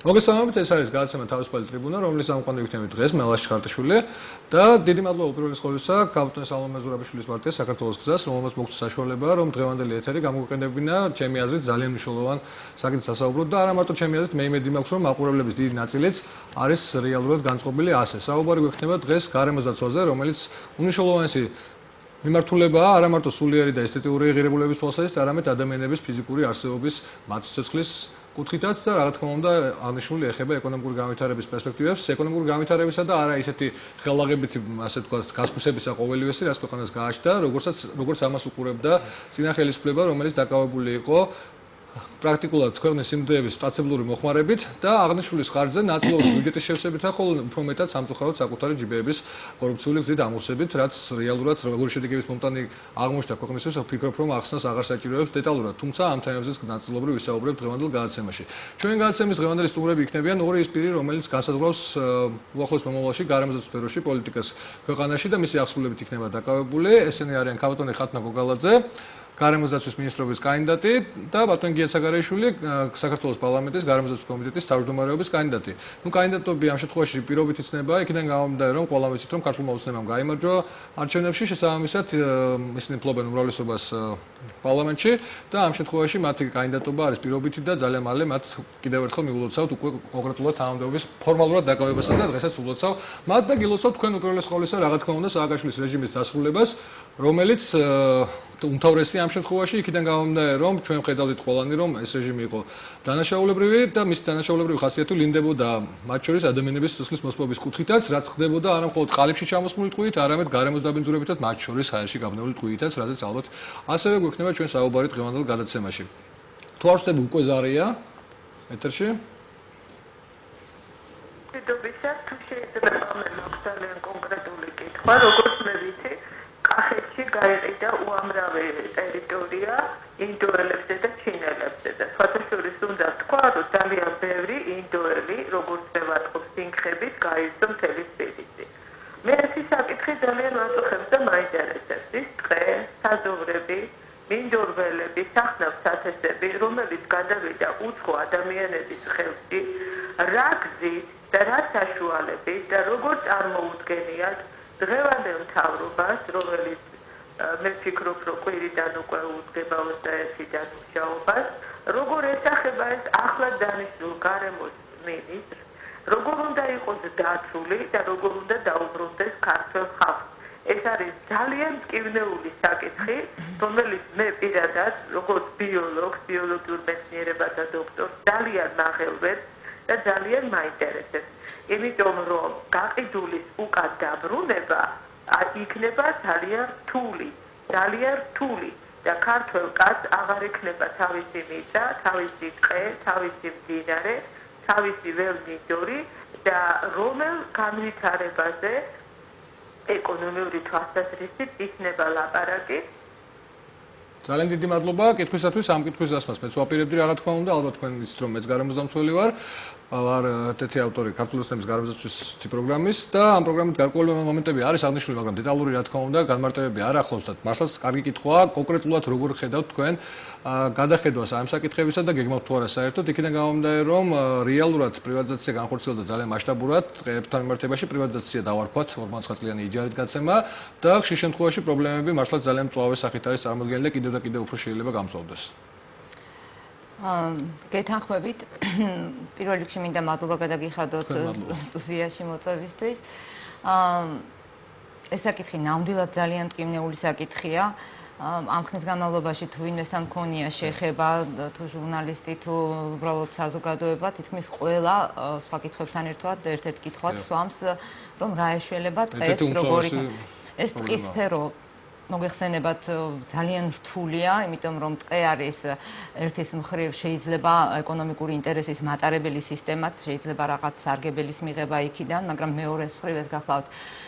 მოგესალმებით, ეს არის გადაცემა თავისუფალი ტრიბუნა, რომლის ამოყვანილი იქნება დღეს მელაში ხარტიშვილი და დიდი მადლობა უპირველეს ყოვლისა ქალბატონ სალომე ზურაბიშვილის პარტიას საქართველოს გზას, რომელმაც მოგცა საშუალება, რომ დღევანდელი ეთერი გამოგვეყენებინა ჩემი აზრით ძალიან მნიშვნელოვან საკითხს ასაუბროთ და არა მარტო ჩემი აზრით, მე იმედი მაქვს, რომ მაყურებლების დიდი ნაწილიც არის რეალურად განწყობილი ასე. საუბარი გვექნება დღეს გარემოსდაცვაზე, რომელიც უნიშნულოვანესი მიმართულებაა არა მარტო სულიერი და ესთეტიური ღირებულებების თვალსაზრისით, არამედ ადამიანების ფიზიკური არსებობის მათსიცოცხლის კუთხითაც და რა თქმა უნდა აღნიშნული ეხება ეკონომიკური განვითარების პერსპექტივებს, ეკონომიკური განვითარებისა და არა ისეთი ხელაღებითი, ასე ვთქვათ, გასხვისებისა ყოველივესი, რაც ქვეყანას გააჩნდა, როგორც ამას უყურებდა წინა ხელისუფლება, რომელიც დაკავებული იყო პრაქტიკულად ქვეყნის სიმდიდრეების სტაცებლური მოხმარებით და აღნიშნულის ხარჯზე ნაწილობრივ ბიუჯეტის შევსებით და ხოლო უფრო მეტად სამწუხაროდ საკუთარი ჯიბეების კორუფციული გზით ამოვსებით, რაც რეალურად როგორი შედეგების მომტანი აღმოჩნდა ქვეყნისთვის, ვფიქრობ, რომ ახსნას აღარ საჭიროებს დეტალურად, თუმცა ამ თემებზეც ნაწილობრივ ვისაუბრებთ დღევანდელ გადაცემაში. ჩვენი გადაცემის დღევანდელი სტუმრები იქნებიან ორი ის პირი, რომელიც განსაზღვრავს უახლოეს მომავალში გარემოსდაცვის სფეროში პოლიტიკას ქვეყანაში და მისი აღსრულებით იქნება დაკავებული. ესენი არიან ქალბატონი ხათნა გოგალაძე, გარემოსდაცვის მინისტრობის კანდიდატი და ბატონი გია ცაგარეიშვილი, საქართველოს პარლამენტის გარემოსდაცვის კომიტეტის თავმჯდომარეობის კანდიდატი. კანდიდატები ამ შემთხვევაში პირობით იცნება, იქიდან გამომდინარე, რომ ყველა ვიცით, რომ ქართულმა ოცნებამ გაიმარჯვა არჩევნებში, შესაბამისად ისინი ფლობენ უმრავლესობას პარლამენტში და ამ შემთხვევაში მათი კანდიდატობა არის პირობითი და ძალიან მალე მათ კიდევ ერთხელ მიულოცავთ უკვე კონკრეტულად თანამდებობის ფორმალურად დაკავებასა და დღესაც ულოცავ მათ და გილოცავთ თქვენ უპირველეს ყოვლისა რა თქმა უნდა სააკაშვილის რეჟიმის დასრულებას, რომელიც უმთავრესი ამ შემთხვევაში იქიდან გამომდინარე, რომ ჩვენ ხედავთ ყველანი, რომ ეს რეჟიმი იყო დანაშაულებრივი და მის დანაშაულებრივი ხასიათი ლინდებოდა მათ შორის ადამიანების სიცოცხლის მოსპობის კუთხითაც, რაც ხდებოდა არა მხოლოდ ყალიბში ჩამოსმული ტყუით, არამედ გარემოს დაბინძურებითაც მათ შორის ჰაერში გაბნეული ტყუითაც, რაზეც ალბათ ასევე გვექნება ჩვენ საუბარი დღევანდელ გადაცემაში. თუ არ ვწდები უკვე ზარია ეთერში? დიდობისად თუ შეიძლება მომენტ ძალიან კონკრეტული კითხვა, როგორც მე ვიცი, კახეთში გაიყიდა უამრავი ტერიტორია ინდოელებსა და ჩინელებსა და ფათაშორის უნდა თქვა, რომ ძალიან ბევრი ინდოელი, როგორც მე ვატყობ სინქებით, გაიცნო მთელი სპილისი. მე ერთი საკითხი ძალიან მაწუხებს და მაინტერესებს. ის ტყე, საძოვრები, მინდორველები, სახნავ-სათესები, რომელიც გადავიდა უცხო ადამიანების ხელში, რა გზით და რა საშუალებით და როგორ წარმოუდგენიათ დღევანდელ მთავრობას, რომელიც მე ვფიქრობ, რომ კვირიდან უკვე უძღება 21-დან მუშაობას, როგორ ესახება ეს ახლად დანიშნულ გარემოს მინისტრს, როგორ უნდა იყოს დაცული და როგორ უნდა დაუბრუნდეს ქართველ ხალხს. ეს არის ძალიან მტკივნეული საკითხი, რომელიც მე პირადად, როგორც ბიოლოგ, ბიოლოგიურ მეცნიერებათა დოქტორ, ძალიან მაღელვებ და ძალიან მაინტერესებს. იმიტომ რომ გაყიდულის უკან დაბრუნება იქნება ძალიან რთული და ქართველ კაცს აღარ იქნება თავისი მიწა, თავისი ტყე, თავისი მდინარე, თავისი ველნიდორი და რომელ განვითარებაზე ეკონომიური თვალსაზრისით იქნება ლაპარაკი. ძალიან დიდი მადლობა კითხვისათვის, ამ კითხვის დასმას მეც ვაპირებდი რა თქმა უნდა, ალბათ თქვენ ვიცით რომ მეც გარემოსდამცველი ვარ თეთრი ავტორი ქართული ოცნების გარემოსდაცვის პროგრამის და ამ პროგრამით გარკვეული მომენტები არის აღნიშნული, მაგრამ დეტალური რა თქმა უნდა განმარტებები არ ახლავს და მართლაც კარგი კითხვაა, კონკრეტულად როგორ ხედავთ თქვენ გადახედვას ამ საკითხებისა და გეგმავთ თუ არა საერთოდ, იქიდან გამომდინარე რომ რეალურად პრივატიზაცია განხორციელდა ძალიან მასშტაბურად, ტყეებთან მიმართებაში პრივატიზაცია დავარქვათ 49 წლიანი იჯარით გაცემა და ხშირ შემთხვევაში პრობლემები მართლაც ძალიან მწვავე სახით არის წარმოდგენილი და კიდევ და კიდევ უფრო შეიძლება გამწვავდეს. გეთანხმებით, პირველ რიგში მინდა მადლობა გადაგიხადოთ სტუდიაში მოწვევისთვის. ეს საკითხი ნამდვილად ძალიან მტკივნეული საკითხია. ამ ხნის განმავლობაში თუ ვინმესთან მქონია შეხება, თუ ჟურნალისტი, თუ უბრალოდ საზოგადოება, თითქმის ყველა სხვა კითხვებთან ერთად ერთ-ერთ კითხვად swams, რომ რა ეშველება ტყეებს, როგორი ეს ტყის სფერო მოგეხსენებათ ძალიან რთულია, იმიტომ რომ ტყე არის ერთის მხრივ შეიძლება ეკონომიკური ინტერესის მატარებელი სისტემაც, შეიძლება რაღაც სარგებელის მიღება იქიდან, მაგრამ მეორეს მხრივ ეს გახლავთ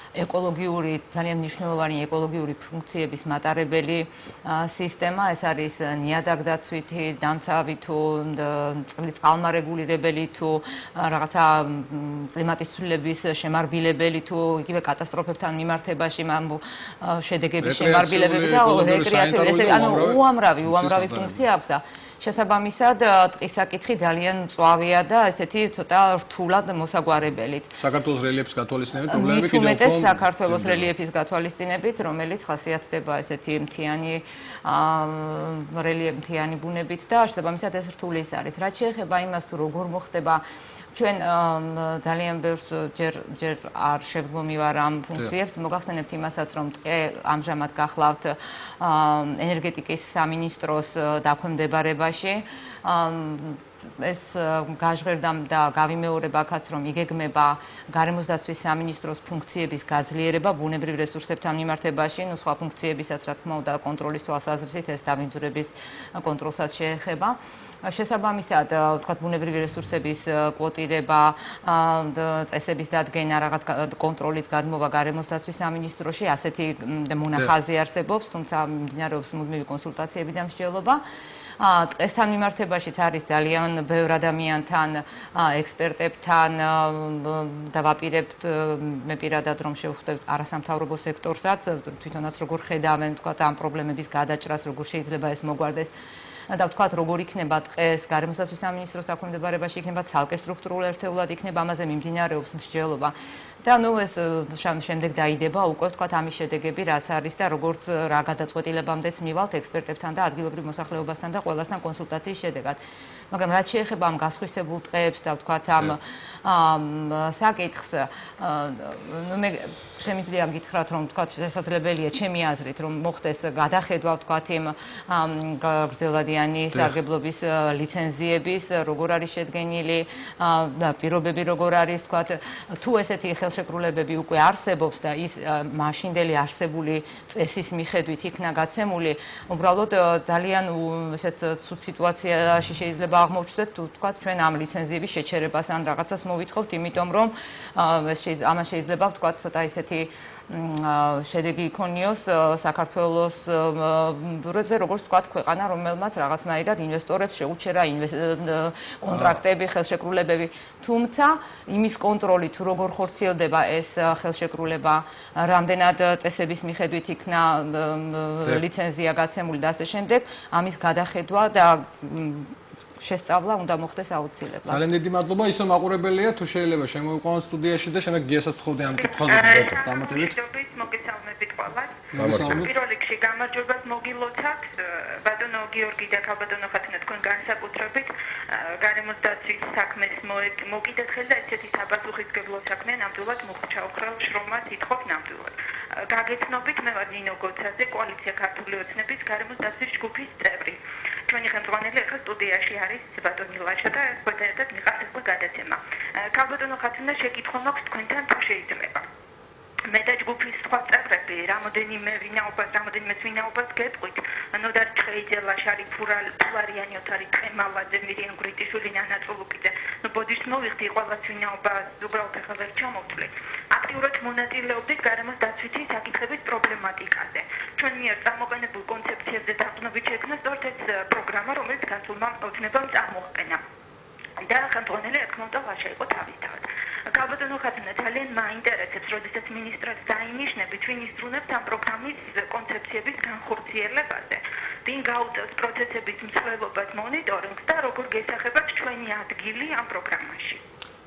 ეკოლოგიური, ძალიან მნიშვნელოვანი ეკოლოგიური ფუნქციების მატარებელი სისტემა, ეს არის ნიადაგდაცვითი, დამცავი თუ წყალმარეგულირებელი თუ რაღაცა კლიმატის ცვლილების შემარბილებელი თუ იგივე კატასტროფებთან მიმართებაში შედეგების შემარბილებები და რეკრეაციული, ანუ უამრავი ფუნქცია აქვს და შესაბამისად ტყის საკითხი ძალიან მწვავეა და ესეთი ცოტა რთულად მოსაგვარებელით. საქართველოს რელიეფის გათვალისწინებით პრობლემები კიდევ უმეტეს საქართველოს რელიეფის გათვალისწინებით, რომელიც ხასიათდება ესეთი მთიანი მთიანი ბუნებით და შესაბამისად ეს რთული არის. რაც შეეხება იმას თუ როგორ მოხდება ჩვენ ძალიან ბევრს ჯერ არ შევდგომივარ ამ ფუნქციებს. მოგახსენებთ იმასაც, რომ ტყე ამჟამად გახლავთ ენერგეტიკის სამინისტროს დაქვემდებარებაში. ეს გაჟღერდა და გავიმეორება აქაც, რომ იგეგმება გარემოს დაცვის სამინისტროს ფუნქციების გაძლიერება ბუნებრივ რესურსებთან მიმართებაში, ნუ სხვა ფუნქციებისაც რა თქმა უნდა კონტროლის თვალსაზრისით ეს დამინძვრების კონტროლსაც შეეხება. შესაბამისად, ვთქვათ, ბუნებრივი რესურსების კვოტირება, წესების დადგენა, რაღაც კონტროლის გადმოვა გარემოს დაცვის სამინისტროში, ასეთი მონახაზი არსებობს, თუმცა მიმდინარეობს მუდმივი კონსულტაციები და მსჯელობა. ტყესთან მიმართებაშიც არის ძალიან ბევრ ადამიანთან, ექსპერტებთან და ვაპირებთ მე პირადად რომ შევხვდეთ არასამთავრობო სექტორსაც, თვითონაც როგორ ხედავენ, ვთქვათ, ამ პრობლემების გადაჭრას, როგორ შეიძლება ეს მოგვარდეს. და ვთქვათ, როგორ იქნება ტყეს გარემოს დაცვის სამინისტროს დაქვემდებარებაში, იქნება ცალკე სტრუქტურულ ერთეულად, იქნება ამაზე მიმდინარეობს მსჯელობა. და ნუ ეს შემდეგ დაიდება უკვე ვთქვათ ამის შედეგები რაც არის და როგორც რა გადაწყვეტილებამდეც მივალთ ექსპერტებთან და ადგილობრივ მოსახლეობასთან და ყველასთან კონსულტაციის შედეგად. მაგრამ რაც შეეხება ამ გასხვისებულ ტყეებს და ვთქვათ ამ საკითხს, ნუ მე შემიძლია გითხრათ რომ ვთქვათ შესაძლებელია ჩემი აზრით რომ მოხდეს გადახედვა ვთქვათ იმ გრძელვადიანი სარგებლობის ლიცენზიების როგორ არის შედგენილი და პირობები როგორ არის ვთქვათ თუ ესეთი ხელშეკრულებები უკვე არსებობს და ის მაშინდელი არსებული წესის მიხედვით იქნა გაცემული, უბრალოდ ძალიან ესეთ ცუდ სიტუაციაში შეიძლება აღმოჩნდეთ თუ თქვა ჩვენ ამ ლიცენზიების შეჩერებას ან რაღაცას მოვითხოვთ, იმიტომ რომ ამას შეიძლება ვთქვა ცოტა ისეთი შედეგი იქონიოს საქართველოს ბუროზე, როგორც ვთქვათ, ქვეყანა, რომელმაც რაღაცნაირად ინვესტორებს შეუჩერა კონტრაქტები, ხელშეკრულებები. თუმცა იმის კონტროლი თუ როგორ ხორციელდება ეს ხელშეკრულება, რამდენად წესების მიხედვით იქნა ლიცენზია გაცემული და ასე შემდეგ, ამის გადახედვა და შესწავლა უნდა მოხდეს აუცილებლად. ძალიან დიდი მადლობა, ისე მაყურებელია, თუ შეიძლება შემოვიყვანოთ სტუდიაში და შემდეგ გიასაც ვთხოვდი ამ კითხვაზე. დამატებით მოგესალმებით ყველას. პირველ რიგში გამარჯვებას მოგილოცავთ ბატონო გიორგი და ქალბატონო ხათინა, თქვენ განსაკუთრებით გარემოს დაცვის საქმეს მოკიდეთ და ესეთი საპასუხისმგებლო საქმე ნამდვილად მუხჩა ოქრალ შრომას ითხოვთ ნამდვილად. გაგეცნობით, მე ვარ ნინო გოცაძე, კოალიცია ქართული ოცნების გარემოს დაცვის ჯგუფის წევრი. ჩვენი ხელმძღვანელი ახლა სტუდიაში არის ბატონი ლაშა და ერთად მიყავს ეს გადაცემა. ქალბატონო ხათინა, შეკითხვა მაქვს თქვენთან თუ შეიძლება. მე და ჯგუფის სხვა წევრები რამოდენიმე ვინაობას გეტყვით, ანუ და ჭეიძე ლაშარი ფულარიანი ოთარი ყემალაძე მირიან გრიტიშვილი ნანა წულუკიძე. ნუ ბოდიშს მოვიხდი ყველას ვინაობას უბრალოდ ახლა ვერ ჩამოვთვლი. აქტიურად მონაწილეობდით გარემოს დაცვითი საკითხების პრობლემატიკაზე. ჩვენ მიერ წარმოყენებულ კონცეფციებზე დაყრდნობით შექმნა სწორედ ეს პროგრამა, რომელიც გასულმა ოცნებამ წარმოაყენა. და ხელმძღვანელი რა თქმა უნდა ლაშა იყო თავისთავად. ქალბატონო ხათინა, ძალიან მაინტერესებს, როდესაც მინისტრად დაინიშნებით, ვინ ისწრუნებს ამ პროგრამის კონცეფციების განხორციელებაზე, ვინ გაუწევს პროცესების მსვლელობას, მონიტორინგს და როგორ გესახებათ ჩვენი ადგილი ამ პროგრამაში.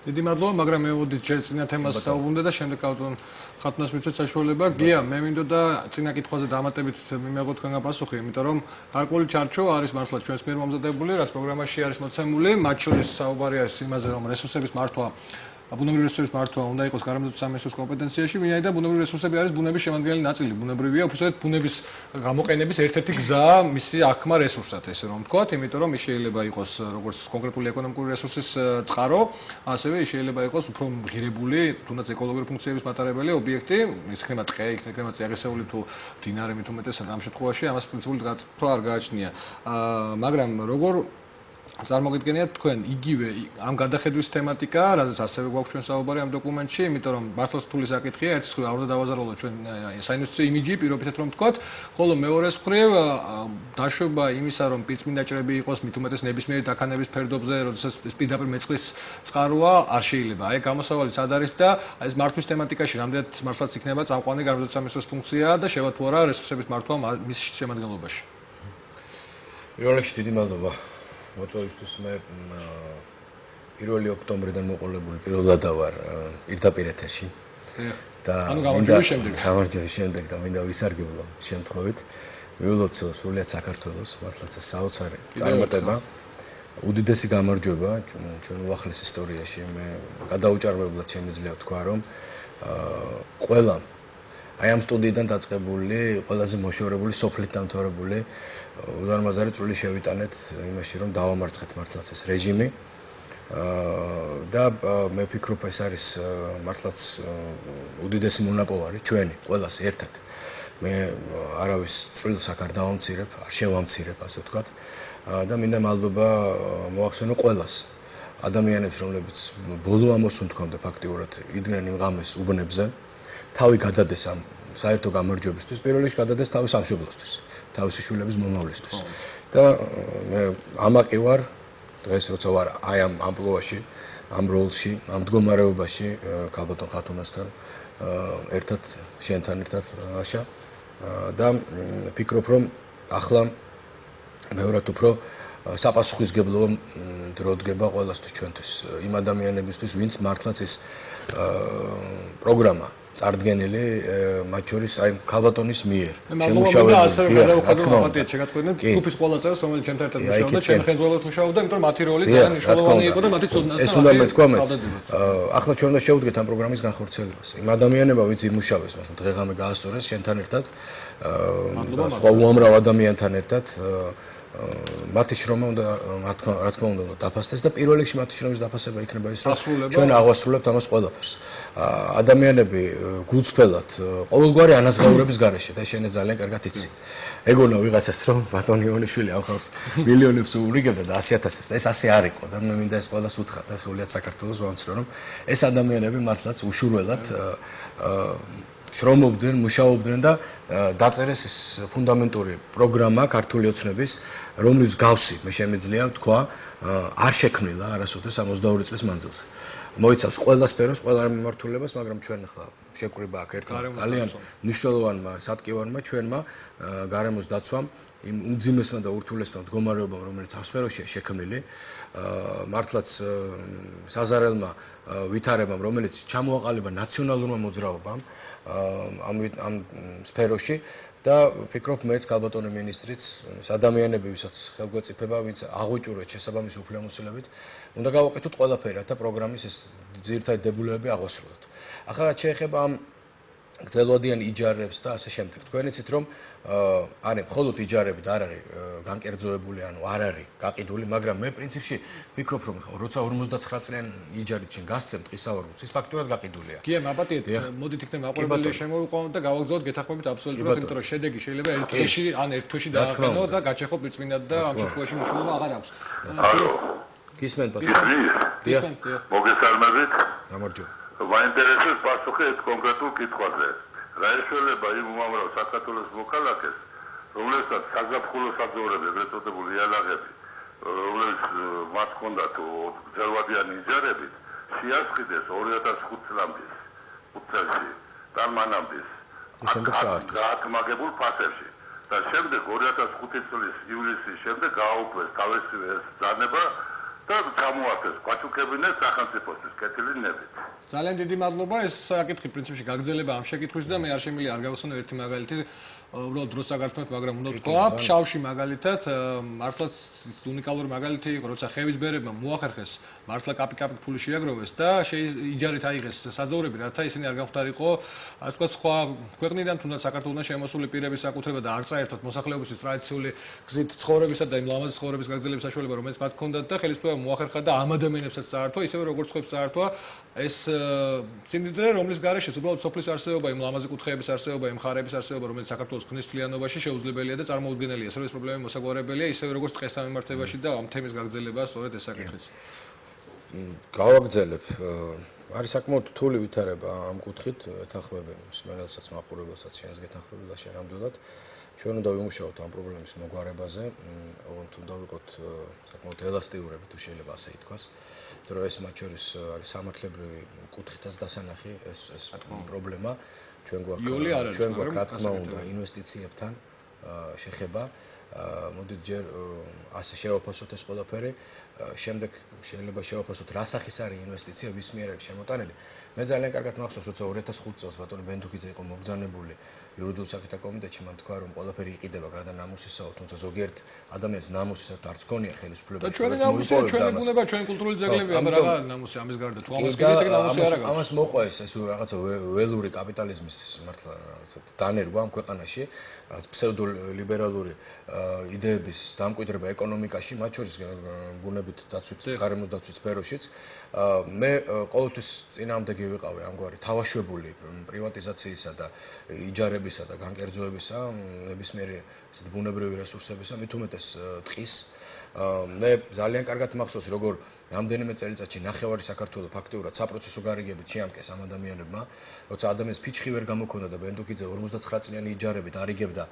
დიდი მადლობა, მაგრამ მე მოდით წინა თემას დავუბრუნდე და შემდეგ ქალბატონ ხათინას მიცეთ საშუალება. გია, მე მინდოდა წინა კითხვაზე დამატებით მიმეღო თქვენგან პასუხი, იმიტომ რომ გარკვეული ჩარჩო არის მართლა ჩვენს მიერ მომზადებული, რაც პროგრამაში არის მოცემული, მათ შორის საუბარი არის იმაზე, რომ რესურსების მართვა ბუნებრივი რესურსების მართვა უნდა იყოს გარემოს დაცვის სამინისტროს კომპეტენციაში, ვინაიდან ბუნებრივი რესურსები არის ბუნების შემადგენელი ნაწილი. ბუნებრივია, უბრალოდ ბუნების გამოყენების ერთ-ერთი გზა, მისი აღქმა რესურსად, ესე რომ ვთქვათ, იმიტომ რომ ის შეიძლება იყოს როგორც კონკრეტული ეკონომიკური რესურსის წყარო, ასევე ის შეიძლება იყოს უფრო მღირებული, თუნდაც ეკოლოგიური ფუნქციების მატარებელი ობიექტი, ის იქნება ტყე, იქნება წიაღისეული თუ მდინარე, მით უმეტესად ამ შემთხვევაში ამას პრინციპული გათვლა არ გააჩნია. მაგრამ როგორ წარმოგიდგენიათ თქვენ იგივე ამ გადახედვის თემატიკა, რაზეც ასევე გვაქვს ჩვენ საუბარი ამ დოკუმენტში, იმიტომ რომ მართლა რთული საკითხია, ერთის მხრივ არ უნდა დავაზარალოთ ჩვენ საინვესტიციო იმიჯი, პირობითად რომ ვთქვათ, ხოლო მეორეს მხრივ დაშვება იმისა, რომ პირწმინდაჭრები იყოს მით უმეტეს ნებისმიერი დაქანების ფერდობზე, როდესაც ეს პირდაპირ მეწყლის წყაროა, არ შეიძლება. აი გამოსავალი სად არის და ეს მართვის თემატიკაში რამდენად მართლაც იქნება წამყვანი გარემოს დაცვის სამინისტროს ფუნქცია და შევა თუ არა რესურსების მართვა მის შემადგენლობაში. პირველ რიგში დიდი მადლობა მოწვევისთვის მე 1 ოქტომბრიდან მოყოლებული პირველად ვარ პირდაპირ ეთერში. და გამარჯვების შემდეგ და მინდა ვისარგებლო შემთხვევით მიულოცო სრულიად საქართველოს მართლაც საოცარი წარმატება. უდიდესი გამარჯვება ჩვენ უახლეს ისტორიაში მე გადაუჭარბებლად შემიძლია თქვა რომ ყველა აი ამ სტუდიიდან დაწყებული ყველაზე მოშორებული სოფლით დამთავრებული უზარმაზარი წვლილი შევიტანეთ იმაში რომ დავამარცხეთ მართლაც ეს რეჟიმი და მე ვფიქრობ ეს არის მართლაც უდიდესი მონაპოვარი ჩვენი ყველას ერთად მე არავის წვლილს აქ არ დავამცირებ არ შევამცირებ ასე ვთქვათ და მინდა მადლობა მოახსენო ყველას ადამიანებს რომლებიც ბოლო ამოსუნ თქონდა ფაქტიურად იდგნენ იმ ღამეს უბნებზე თავი გადადეს ამ საერთო გამარჯვებისთვის პირველ რიგში გადადეს თავის სამშობლოსთვის თავისი შვილების მომავლისთვის და მე ამაყი ვარ დღეს როცა ვარ აი ამ ამპლუაში ამ როლში ამ მდგომარეობაში ქალბატონ ხათუნასთან ერთად შენთან ერთად აშა და ვფიქრობ რომ ახლა მეორად უფრო საპასუხისგებლო დრო დგება ყველასთვის ჩვენთვის იმ ადამიანებისთვის ვინც მართლაც ეს პროგრამა წარდგენილი მათ შორის აი ქალბატონის მიერ შემუშავებული ასე გადავხადო მარტივად შეგაწყვეტინეთ ჯგუფის ყველა წევრს რომელიც ჩემთან ერთად მუშაობდა ჩემ ხელმძღვანელად მუშაობდა იმიტომ რომ მათი როლი ძალიან მნიშვნელოვანი იყო და მათი ცოდნას ეს უნდა მეთქვა მეც ახლა ჩვენ უნდა შევუდგეთ ამ პროგრამის განხორციელებას იმ ადამიანებმა ვინც იმუშავეს მართლა დღეღამე გაასწორეს შენთან ერთად სხვა უამრავ ადამიანთან ერთად მათი შრომა უნდა რა თქმა უნდა დაფასდეს და პირველ რიგში მათი შრომის დაფასება იქნება ის რომ ჩვენ აღვასრულებთ ამას ყველაფერს ადამიანები გულწრფელად ყოველგვარი ანაზღაურების გარეშე და შენ ძალიან კარგად იცი ეგონა ვიღაცას რომ ბატონი ივანიშვილი ამ ხალხს მილიონებს უურიგებდა და 100.000-ს და ეს ასე არ იყო და მე მინდა ეს ყველას უთხრა და სრულიად საქართველოს ვამცრო რომ ეს ადამიანები მართლაც უშურველად შრომობდნენ, მუშაობდნენ და დაწერეს ეს ფუნდამენტური პროგრამა ქართული ოცნების, რომლის გავსი მე შემიძლია თქვა, არ შექმნილა არასოდეს 62 წლის მანძილზე. მოიცავს ყველა სფეროს, ყველა მიმართულებას, მაგრამ ჩვენ ახლა შეკრიბა აქ ერთად ძალიან მნიშვნელოვანმა სატკივარმა ჩვენმა გარემოს დაცვამ იმ უმძიმესმა და ურთულესმა მდგომარეობამ, რომელიც ამ სფეროშია შექმნილი, მართლაც საზარელმა ვითარებამ, რომელიც ჩამოაყალიბა ნაციონალურმა მოძრაობამ ამ სფეროში და ვფიქრობ მეც ქალბატონი მინისტრიც ადამიანები ვისაც ხელგვეწიფება, ვინც აღვიჭურეთ შესაბამისი უფლებამოსილებით, უნდა გავაკეთოთ ყველაფერი, რათა პროგრამის ეს ძირითადი დებულებები აღვასრულოთ. ახლა შეეხება ამ გრძელვადიან იჯარებს და ასე შემდეგ. თქვენ იცით რომ არის მხოლოდ იჯარები და არ არის განკერძოებული, ანუ არ არის გაყიდული, მაგრამ მე პრინციპში ვფიქრობ რომ როცა 59 წლიანი იჯარით შენ გასცემ ტყისავარგულს, ის ფაქტურად გაყიდულია. კი, მაბატიეთ, მოდით იქნებ მაყურებელი შემოვიყვანოთ და გავაგზავნოთ გეთანხმებით აბსოლუტურად, იმიტომ რომ შედეგი შეიძლება ერთ დღეში ან ერთ თვეში დააყენო და გაჩეხო პირწმინდად და ამ შემთხვევაში მნიშვნელობა აღარ აქვს. გისმენთ ბატონო. გისმენთ. მოგესალმებით. გამარჯობა. მაინტერესებს პასუხი ეს კონკრეტულ კითხვაზე. რა ეშველება იმ უამრავ საქართველოს მოქალაქეს, რომლებსაც საზაფხულო საძოვრები, ეგრეთ წოდებული იალაღები, რომლებიც მათ ჰქონდათ გრძელვადიანი იჯარებით, შეასყიდეს 2005 წლამდის 5 წელში და მანამდის გაათმაგებულ ფასებში. და შემდეგ 2005 წლის ივლისის შემდეგ გააუქმეს თავისივე ეს ბრძანება და გამოაქვეს გაჩუქებინეს სახელმწიფოსთვის კეთილი ნებით. ძალიან დიდი მადლობა ეს საკითხი პრინციპში გაგრძელება ამ შეკითხვის და მე არ შემიძლია არ გავხსენო ერთი მაგალითი უბრალოდ დროს აგართმევთ მაგრამ უნდა ვთქვა ფშავში მაგალითად მართლაც უნიკალური მაგალითი იყო როცა ხევის ბერებმა მოახერხეს მართლა კაპი ფული შეაგროვეს და იჯარით აიღეს საძოვრები რათა ისინი არ გამختارიყო ასე ვთქვათ სხვა ქვეყნიდან თუნდაც საქართველოსთან შემოსული პირების საკუთრება და არ წაერთოთ მოსახლეობის ტრადიციული გზით ცხოვრებისა და იმ ლამაზი ცხოვრების გაგრძელების საშუალება რომელიც მათ ჰქონდათ და ხელისუფლება მოახერხა და ამ ადამიანებსაც წაართვა ისევე როგორც ხებს წაართვა ეს სიმდიდრე რომლის გარეშეც უბრალოდ სოფლის არსებობა იმ ლამაზი კუთხეების არსებობა იმ ხარების არსებობა რომელიც საქართველოს ქნის თლიანობაში შეუძლებელია და წარმოუდგენელია ასევე ეს პრობლემები მოსაგვარებელია ისევე როგორც ტყესთან მიმართებაში და ამ თემის გაგრძელება სწორედ ეს საკითხიც გავაგრძელებ არის საკმაოდ რთული ვითარება ამ კუთხით ეთანხმები მსმენელსაც მაყურებელსაც შენს გეთანხმები და შენ ამდენად ჩვენ უნდა ვიმუშაოთ ამ პრობლემის მოგვარებაზე ოღონდ უნდა ვიყოთ საკმაოდ ელასტიურები თუ შეიძლება ასე ითქვას იმიტომ რომ ეს მათ შორის არის სამართლებრივი კუთხითაც დასანახი ეს პრობლემა ჩვენ გვაქვს რა თქმა უნდა ინვესტიციებთან შეხება მოდით ჯერ ასე შევაფასოთ ეს ყველაფერი, შემდეგ შეიძლება შევაფასოთ რა სახის არის ინვესტიცია, ვის მიერ არის შემოტანილი. მე ძალიან კარგად მახსოვს, როცა 2005 წელს ბატონი ბენდუქიძე იყო მოგზაურებული იურიდიულ საკითხთა კომიტეტში, მან თქვა, რომ ყველაფერი იყიდება გარდა ნამუსისაო, თუმცა ზოგიერთ ადამიანს ნამუსისაო არც ქონია ხელისუფლება. და ჩვენი ნამუსია, ჩვენი ბუნება, ჩვენი კულტურული ძეგლებია, მაგრამ რა ნამუსი ამის გარდა თუ ამას კიდე ისე ნამუსი არ აქვს. ამას მოყვა ეს რაღაცა ველური კაპიტალიზმის მართლა დანერგვა ამ ქვეყანაში, რაღაც ფსევდოლიბერალური იდეების დამკვიდრება ეკონომიკაში, მათ შორის ბუნებით დაცვით, გარემოს დაცვით სფეროშიც. მე ყოველთვის წინააღმდეგი ვიყავი ამგვარი თავაშვებული პრივატიზაციისა და იჯარებისა და განკერძოებისა, ნებისმიერი ესეთ ბუნებრივი რესურსებისა, მით უმეტეს ტყის. მე ძალიან კარგად მახსოვს, როგორ რამდენიმე წელიწადში ნახევარი საქართველოს ფაქტიურად საპროცესო გარიგებით შეამკეს ამ ადამიანებმა, როცა ადამიანს ფიჩხი ვერ გამოქონდა და ბენდუქიძე 59 წლიანი იჯარებით არიგებდა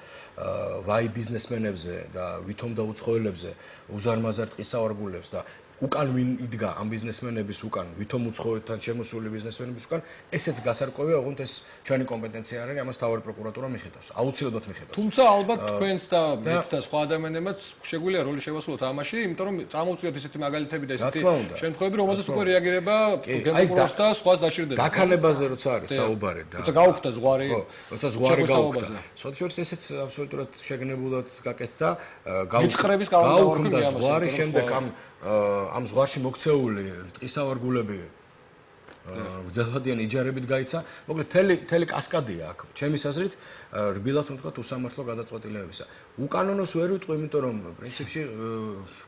ვაი ბიზნესმენებზე და ვითომ და უცხოელებზე უზარმაზარ ტყის სავარგულებს და უკან ვინ იდგა ამ ბიზნესმენების უკან, ვითომ უცხოეთთან შემოსული ბიზნესმენების უკან, ესეც გასარკვევია, ოღონდ ეს ჩვენი კომპეტენცია არ არის, ამას თავარი პროკურატურა მიხედავს, აუცილებლად მიხედავს. თუმცა ალბათ თქვენს და მით და სხვა ადამიანებმაც შეგვიძლია როლი შევასრულოთ ამაში, იმიტომ რომ წამოვწიოთ ესეთი მაგალითები და ესეთი შემთხვევები, რომელზეც უკვე რეაგირება გენპროკურორს და სხვას დაშირდება. დაქანებაზე როცა არის საუბარი და როცა გაუხდა ზღვარი, როცა ზღვარი გაუხდა. სოციალურს ესეც აბსოლუტურად შეგნებულად გაკეთდა, გაუხდა ზღვარი, შემდეგ ამ ზღვარში მოქცეული ტყისავარგულები გრძელვადიანი იჯარებით გაიცა. მოკლედ თელი კასკადია აქ. ჩემის აზრით, რბილად ვთქვათ უსამართლო გადაწყვეტილებებისა. უკანონოს ვერ ვიტყვი, იმიტომ რომ პრინციპში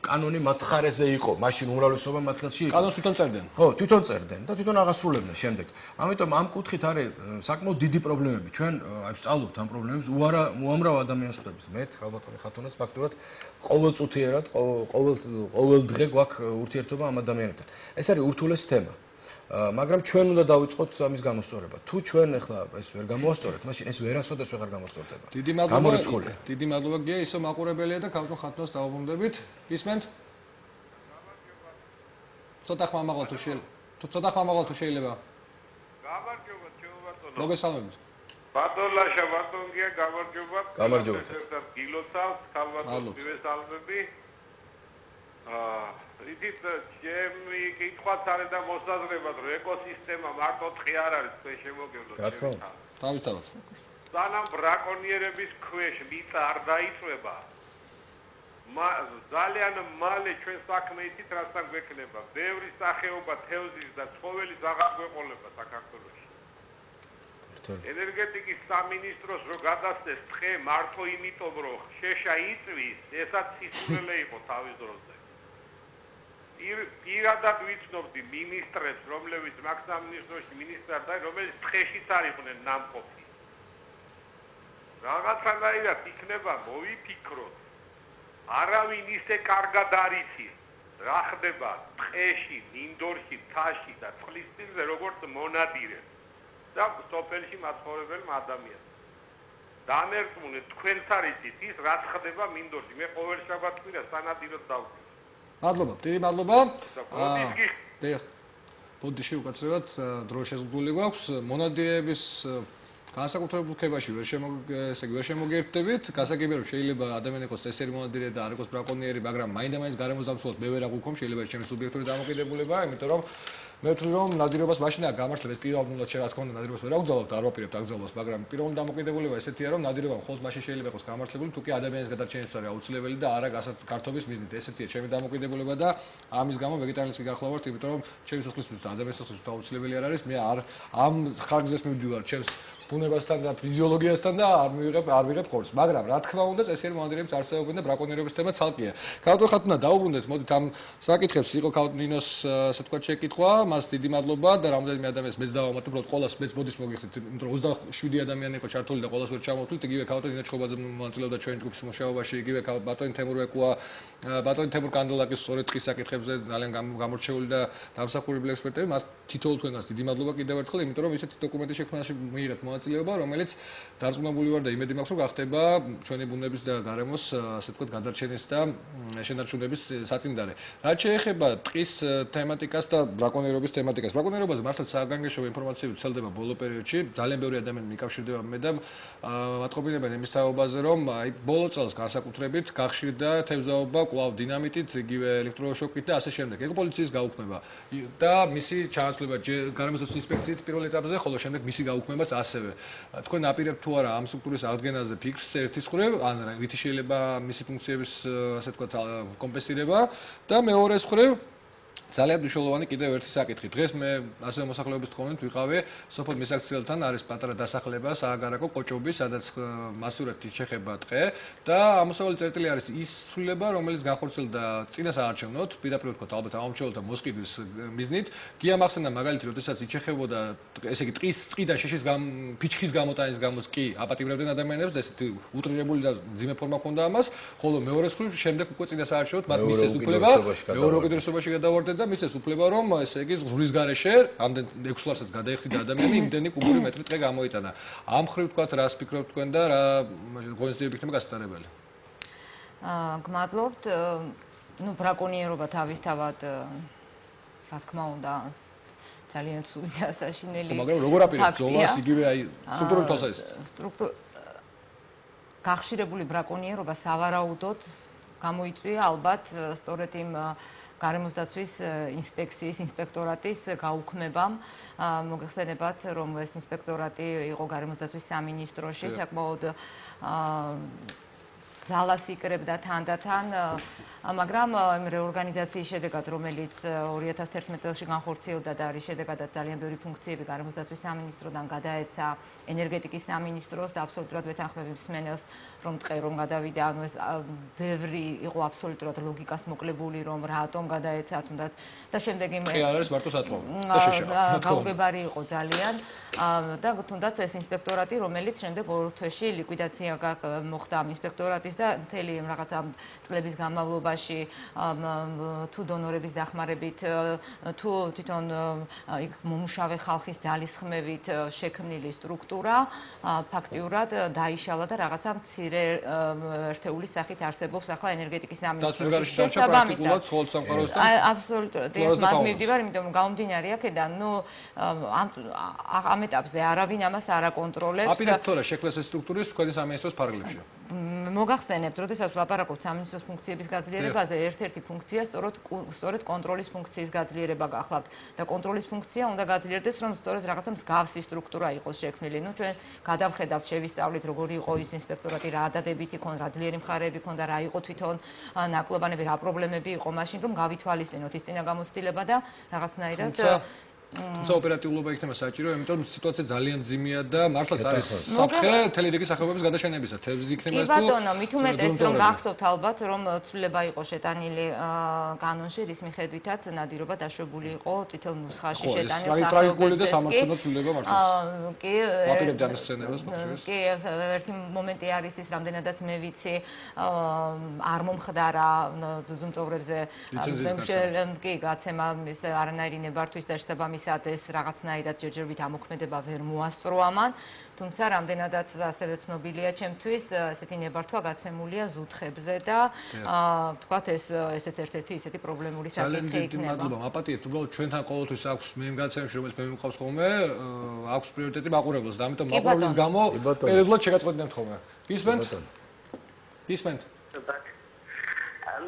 კანონი მათ ხარეზე იყო. მაშინ უმრავლესობა მათ ხელში იყო. კანონს თვითონ წერდნენ. ხო, თვითონ წერდნენ და თვითონ აღასრულებდნენ შემდეგ. ამიტომ ამ კუთხით არის საკმაოდ დიდი პრობლემები. ჩვენ აი ვსწავლობთ ამ პრობლემებს, უამრავ ადამიანს ხვდებით. მე ხალბატონი ხათუნაც ფაქტურად ყოველწუთიერად, ყოველ დღე გვაქვს ურთიერთობა ამ ადამიანებთან. ეს არის ურთულესი თემა. მაგრამ ჩვენ უნდა დავიწყოთ ამის გამოსწორება. თუ ჩვენ ახლა ეს ვერ გამოვასწორებთ, მაშინ ეს ვერასოდეს ვეღარ გამოსწორდება. დიდი მადლობა გია, ისო მაყურებელია და ქალბატონ ხათუნას დავუბრუნდებით. ისმენთ? ცოტა ხმამაღლა თუ შეიძლება. გამარჯობა, ბატონო. მოგესალმებით. ბატონლაშა, ბატონ გია, გამარჯობა. გამარჯობა. გილოცავთ, ქალბატონ მივესალმები. იდით ჩემი კითხვაც არის და მოსაზრებად, რომ ეკოსისტემა მარტო ტყე არ არის თქვენ შემოგევლოთ. რა თქმა უნდა. თავისთავად. სანამ ბრაკონიერების ქვეშ მიწა არ დაიწვება, ძალიან მალე ჩვენ საქმე იცით რასთან გვექნება. ბევრი სახეობა თევზის და ცხოველის აღარ გვეყოლება საქართველოში. ენერგეტიკის სამინისტროს რო გადასცეს ტყე მარტო იმიტომ, რომ შეშა იწვის, ესაც სისულელე იყო თავის დროზე. პირადად ვიცნობდი მინისტრებს, რომლებიც მაგ სამინისტროში მინისტრად არის, რომელიც ტყეშიც არ იყვნენ ნამყოფი. რაღაცნაირად იქნება მოვიფიქროთ. არავინ ისე კარგად არ იცის, რა ხდება ტყეში, მინდორში, მთაში და წყლის პირზე, როგორც მონადირეს და სოფელში მაცხოვრებელ ადამიანს. დამერწმუნეთ, თქვენც არ იცით ის, რაც ხდება მინდორში. მე ყოველ შაბათ-კვირას სანადიროდ დავდივარ. მადლობა, დიდი მადლობა. ბოდიში უკაცრავად დრო შეზღუდული გვაქვს. მონადირეების განსაკუთრებულ ქებაში ვერ შემოგერთდებით. გასაგებია რომ შეიძლება ადამიანი იყოს წესერი მონადირე და არ იყოს ბრაკონიერი, მაგრამ მაინდა-მაინც გარემოს დამცველად მე ვერ აღვიქომ, შეიძლება ჩემი სუბიექტური დამოკიდებულება, იმიტომ რომ მე ვთვლი რომ ნადირობას მაშინ არ გამართლებს პიროვნულად შეიძლება თქონდა ნადირობას ვერ აგზავნოთ, არ ვაპირებთ აგზავნას, მაგრამ პიროვნული დამოკიდებულება ესეთია რომ ნადირობა მხოლოდ მაშინ შეიძლება იყოს გამართლებული, თუ კი ადამიანის გადარჩენაც არის აუცილებელი და არა გასართობების მიზნით. ესეთია ჩემი დამოკიდებულება და ამის გამო ვეგეტარიანიც კი გახლავართ, იმიტომ რომ ჩემი სიცოცხლის ადამიანის სიცოცხლის აუცილებელი არ არის. მე ამ ხარგზეს მივდივარ ჩემს ბუნებასთან და ფიზიოლოგიასთან და არ ვიღებ ხორცს, მაგრამ რა თქმა უნდა წესიერი მონადირეებიც არსებობენ და ბრაკონიერების თემა ცალკეა. ქალბატონ ხათუნა დაუბრუნდეთ, მოდით ამ საკითხებს იყო ქალბატონინოს ასე თქვა შეკითხვა, მას დიდი მადლობა და რამდენიმე ადამიანს მეც დავამატებ, უბრალოდ ყოველას მეც ბოდიშს მოგიხდით, იმიტომ რომ 27 ადამიანი იყო ჩართული და ყოველას ვერ ჩამოვთვლით, იგივე ქალბატონ ინო ჩხობაძე მონაწილეობდა ჩვენი ჯგუფის მუშაობაში, იგივე ბატონი თემურ ვეკუა, ბატონი თემურ კანდელაკის სწორედ ტყის საკითხებზე ძალიან გამორჩეული და დამსახურებული ექსპერტები, მათ თითოეულ თქვენას დიდი მადლობა კიდევ ერთხელ, იმიტომ რომ ისეთი დოკუმენტის შექმნაში მიიღეთ მონაწილეობა მონაწილეობა, რომელიც დარწმუნებული ვარ და იმედი მაქვს, რომ გახდება ჩვენი ბუნების და გარემოს, ასე ვთქვათ, გადარჩენის და შენარჩუნების საწინდარი. რაც შეეხება ტყის თემატიკას და ბრაკონიერობის თემატიკას. ბრაკონიერობაზე მართლა საგანგაშო ინფორმაციები ვრცელდება ბოლო პერიოდში. ძალიან ბევრი ადამიანი მიკავშირდება მე და მათყობინებენ იმის თაობაზე, რომ აი ბოლო წელს განსაკუთრებით გახშირდა თევზაობა კვლავ დინამიტით, იგივე ელექტროშოკით და ასე შემდეგ. ეგ პოლიციის გაუქმება და მისი ჩაანაცვლება გარემოსდაცვის ინსპექციით პირველ ეტაპზე, ხოლო შემდეგ მისი გაუქმებაც ასევე. თქვენ აპირებთ თუ არა ამ სტრუქტურის აღდგენაზე ფიქრს ერთის მხრივ, ან რითი შეიძლება მისი ფუნქციების ასე ვთქვათ კომპენსირება და მეორეს მხრივ ძალიან მნიშვნელოვანი კიდევ ერთი საკითხი. დღეს მე ასევე მოსახლეობის თხოვნით ვიყავი სოფელ მისაქციელთან არის პატარა დასახლება სააგარაკო კოჭობი, სადაც მასურად შეეხება ტყე და ამოსავალი წერტილი არის ის ცვლილება, რომელიც განხორციელდა წინასაარჩევნოდ, პირდაპირ ვთქვათ, ალბათ ამომრჩეველთა მოსყიდვის მიზნით. გიამახსენდა მაგალითი, როდესაც იჩეხებოდა ესე იგი ტყის წყიდან შეშის ფიჩხის გამოტანის გამოც კი აპატიმრებდნენ ადამიანებს და ესეთი უტრირებული და ძიმე ფორმა ჰქონდა ამას, ხოლო მეორე მხრივ შემდეგ უკვე წინასაარჩევნოდ მათ მისცეს უფლება მეორე უკიდურესობაში გადავარდნენ და მისცეს უფლება, რომ ესე იგი ზღვის გარეშე ამდენ 6 ლარსაც გადაეხდიდა ადამიანი, იმდენი კუბური მეტრი ტყე გამოიტანა. ამ მხრივ ვთქვათ, რას ფიქრობთ თქვენ და რა ღონისძიებები იქნება გასატარებელი? გმადლობთ. ნუ ბრაკონიერობა თავისთავად რა თქმა უნდა ძალიან ცუდი და საშინელი. ხო, მაგრამ როგორ აპირებთ ზოლას იგივე აი სტრუქტურული თვალსაზრისით? გახშირებული ბრაკონიერობა სავარაუდოდ გამოიწვია ალბათ სწორედ იმ გარემოსდაცვის ინსპექციის ინსპექტორატის გაუქმებამ. მოგეხსენებათ, რომ ეს ინსპექტორატი იყო გარემოსდაცვის სამინისტროში, საკმაოდ ძალას იკრებდა თანდათან, მაგრამ იმ რეორგანიზაციის შედეგად, რომელიც 2011 წელს განხორციელდა და არის შედეგადაც ძალიან ბევრი ფუნქციები გარემოსდაცვის სამინისტროდან გადაეცა ენერგეტიკის სამინისტროს და აბსოლუტურად ვეთანხმები მსმენელს, რომ ტყე რომ გადავიდა, ანუ ეს ბევრი იყო აბსოლუტურად ლოგიკას მოკლებული, რომ რატომ გადაეცა თუნდაც და შემდეგ იმ ტყე არ არის მარტო საწვავი და შეშა. გაუგებარი იყო ძალიან და თუნდაც ეს ინსპექტორატი, რომელიც შემდეგ 2 თვეში ლიკვიდაცია მოხდა ამ ინსპექტორატის და მთელი რაღაცა წლების განმავლობაში თუ დონორების დახმარებით, თუ თვითონ მომუშავე ხალხის ძალისხმევით შექმნილი სტრუქტურა ფაქტიურად დაიშალა და რაღაცა მცირე ერთეულის სახით არსებობს ახლა ენერგეტიკის სამინისტროში. შესაბამისად, ხოლმე სამყაროსთან აბსოლუტურად მათ მივდივარ, იმიტომ რომ გამომდინარე აქედან, ნუ ამ ეტაპზე არავინ ამას არ აკონტროლებს. აპირებთ თორე შექმნას ეს სტრუქტურის თქვენი სამინისტროს ფარგლებში. მოგახსენებთ, როდესაც ვლაპარაკობთ სამინისტროს ფუნქციების გაძლიერებაზე, ერთ-ერთი ფუნქცია სწორედ კონტროლის ფუნქციის გაძლიერება გახლავთ და კონტროლის ფუნქცია უნდა გაძლიერდეს, რომ სწორედ რაღაცა მსგავსი სტრუქტურა იყოს შექმნილი. ნუ ჩვენ გადავხედავთ, შევისწავლით, როგორი იყო ის ინსპექტორატი, რა ადადებითი ქონდა, რა ძლიერი მხარეები ქონდა, რა იყო თვითონ ნაკლებანები, რა პრობლემები იყო მაშინ, რომ გავითვალისწინოთ ის წინა გამოცდილება და რაღაცნაირად თუმცა ოპერატიულობა იქნება საჭირო, იმიტომ რომ სიტუაცია ძალიან ძიმეა და მართლაც არის საფრთხე მთელი რიგი სახეობების გადაშენებისა. თევზი იქნება ეს თუ კი ბატონო, მით უმეტეს რომ გახსოვთ ალბათ, რომ ცვლილება იყო შეტანილი კანონში, რის მიხედვითაც ნადირობა დაშვებული იყო წითელ ნუსხაში შეტანილ სახეობებზე. ტრაგიკული და სამართლებრივი ცვლილება მართლაც. კი, ვაპირებთ ამის ხსენებას მოხდეს. კი, ერთი მომენტი არის ის, რამდენადაც მე ვიცი, არ მომხდარა ძუძუმწოვრებზე კი გაცემა ის არანაირი ნებართვის და შესაბამისად ეს რაღაცნაირად ჯერჯერობით ამოქმედება ვერ მოასწრო ამან, თუმცა რამდენადაც ასევე ცნობილია ჩემთვის, ესეთი ნებართვა გაცემულია ზუთხებზე და ვთქვათ ესეც ერთ-ერთი ისეთი პრობლემური საკითხი იქნება. მადლობა, აპატიეთ, უბრალოდ ჩვენთან ყოველთვის აქვს მე მგაცემში, რომელიც მე მიმყავს ხოლმე, აქვს პრიორიტეტი მაყურებელს და ამიტომ მაყურებლის გამო პერიოდულად შეგაწყვეტინებთ ხოლმე. გისმენთ? გისმენთ?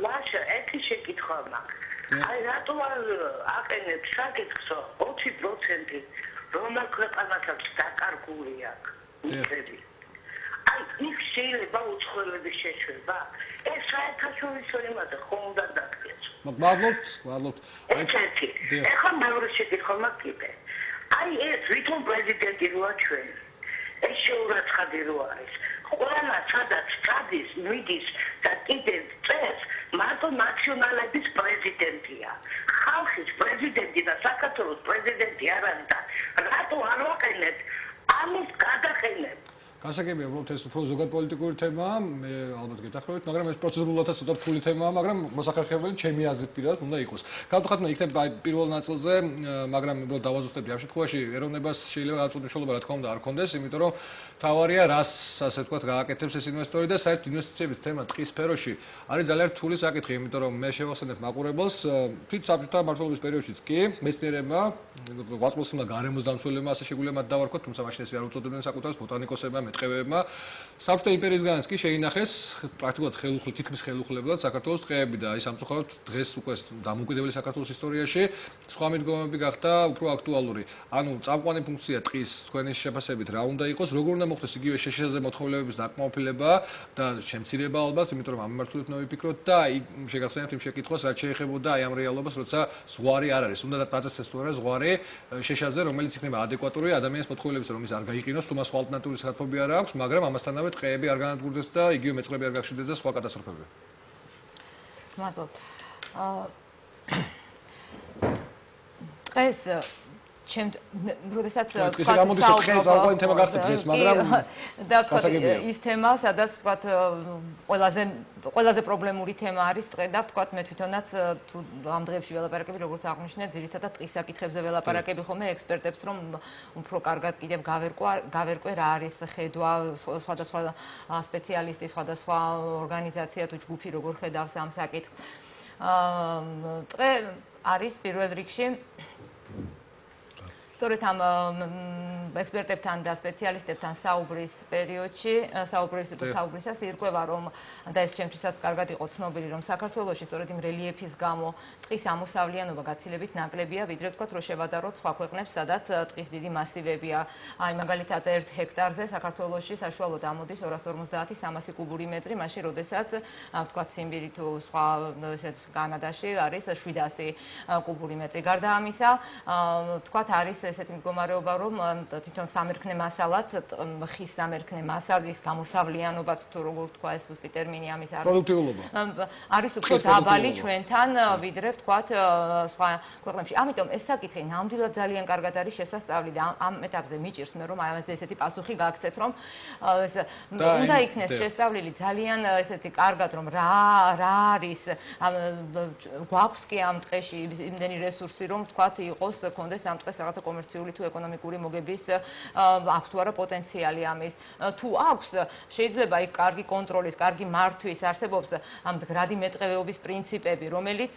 ლაშა, ერთი შეკითხვა მაქვს. აი რატო აყენებ საკითხსო 20% რომელ ქვეყანასაც დაკარგული აქვს მიწები. აი ის შეიძლება უცხოელების შეშვება? ეს საერთაშორისო იმაზე ხომ უნდა დადგეს? მადლობთ. ერთი. ეხლა მეორე შეკითხვა მაქვს კიდე. აი ეს ვითომ პრეზიდენტი როა ჩვენ? ეს შეურაცხადი რო არის. ყველა სადაც წადის, მიდის და კიდევ წეს მარტო ნაციონალების პრეზიდენტია. ხალხის პრეზიდენტი და საქართველოს პრეზიდენტი არ არის და რატო არ ვაყენებთ ამის გადაყენებს? გასაგებია, უბრალოდ ეს უფრო ზოგად პოლიტიკური თემაა, მე ალბათ გეთახმებით, მაგრამ ეს პროცედურულადაც ცოტა რთული თემაა, მაგრამ მოსახერხებელი ჩემი აზრით პირადად უნდა იყოს. გავთხოვთ იქნება პირველ ნაწილზე, მაგრამ უბრალოდ დავაზუსტებდი ამ შემთხვევაში ეროვნებას შეიძლება გაწყვეტილება რა თქმა უნდა არ კონდეს, იმიტომ რომ თავარია რას ასე ვთქვათ გააკეთებს ეს ინვესტორი და საერთოდ ინვესტიციების თემა ტყის სფეროში არის ძალიან რთული საკითხი, იმიტომ რომ მე შევახსენებ მაყურებელს თვით საბჭოთა მმართველობის პერიოდშიც კი მეცნიერებმა, ღვაწლოსნებმა, გარემოს დამცველებმა ასე შეგვიძლია მათ დავარქვათ, თუმცა მაშინ ეს არ უწოდებდნენ საკუთარს ბოტანიკოსებმა, მეტყევეებმა. საბჭოთა იმპერიისგანაც კი შეინახეს პრაქტიკულად თითქმის ხელუხლებლად საქართველოს ტყეები და აი სამწუხაროდ დღეს უკვე დამოუკიდებელი საქართველოს ისტორიაში სხვა მიდგომები გახდა უფრო აქტუალური. ანუ წამყვანი ფუნქცია ტყის თქვენი შეფასებით რა უნდა იყოს, როგორ უნდა მოხდეს იგივე შეშეზე მოთხოვნილების დაკმაყოფილება და შემცირება ალბათ, იმიტომ რომ ამ მიმართულებით უნდა ვიფიქროთ და შეგახსენებთ იმ შეკითხვას, რაც შეეხებოდა აი ამ რეალობას, როცა ზღვარი არ არის. უნდა დაწესდეს თუ არა ზღვარი შეშაზე, რომელიც იქნება ადეკვატური ადამიანის მოთხოვნილების, რომ ის არ გაიყინოს, თუ მას სხვა ალტერნატიული საქმეები არ აქვს, მაგრამ ამასთანავე ტყეები არ განადგურდეს და იგივე მეწყრები არ გახშირდეს და სხვა კატასტროფები. მადლობ. დღეს როდესაც ის თემა, სადაც ვთქვათ, ყველაზე პრობლემური თემა არის ტყე და ვთქვათ, მე თვითონაც თუ ამ დღეებში ველაპარაკები, როგორც აღნიშნეთ, ძირითადად ტყის საკითხებზე ველაპარაკები ხოლმე ექსპერტებს, რომ უფრო კარგად კიდევ გავერკვე რა არის ხედვა, სხვადასხვა სპეციალისტი, სხვადასხვა ორგანიზაცია თუ ჯგუფი როგორ ხედავს ამ საკითხს. ტყე არის პირველ რიგში სწორედ ამ ექსპერტებთან და სპეციალისტებთან საუბრის პერიოდში, საუბრისას ირკვევა, რომ და ეს ჩემთვისაც კარგად იყო ცნობილი, რომ საქართველოში სწორედ იმ რელიეფის გამო ტყის ამოსავლიანობა გაცილებით ნაკლებია, ვიდრე ვთქვათ, რომ შევადაროთ სხვა ქვეყნებს, სადაც ტყის დიდი მასივებია. აი, მაგალითად, 1 ჰექტარზე საქართველოში საშუალოდ ამოდის 250-300 კუბური მეტრი, მაშინ როდესაც ვთქვათ, ციმბირი თუ სხვა ესეთ კანადაში არის 700 კუბური მეტრი. გარდა ამისა, ვთქვათ, არის ესეთი მდგომარეობა, რომ თვითონ სამერქნე მასალაც, ხის სამერქნე მასალის გამოსავლიანობაც თუ როგორ თქვა ეს ზუსტი ტერმინი ამის არის. პროდუქტიულობა. არის უფრო დაბალი ჩვენთან, ვიდრე ვთქვათ სხვა ქვეყნებში. ამიტომ ეს საკითხი ნამდვილად ძალიან კარგად არის შესასწავლი და ამ ეტაპზე მიჭირს მე რომ ამაზე ესეთი პასუხი გააქცეთ, რომ უნდა იქნეს შესწავლილი ძალიან ესეთი კარგად, რომ რა არის გვაქვს კი ამ ტყეში იმდენი რესურსი, რომ ვთქვათ იყოს კონდეს ამ ტყეს რაღაცა კომერციული თუ ეკონომიკური მოგების აქვს თუ არა პოტენციალი ამის. თუ აქვს, შეიძლება იქ კარგი კონტროლის, კარგი მართვის არსებობს ამ მდგრადი მეტყევეობის პრინციპები, რომელიც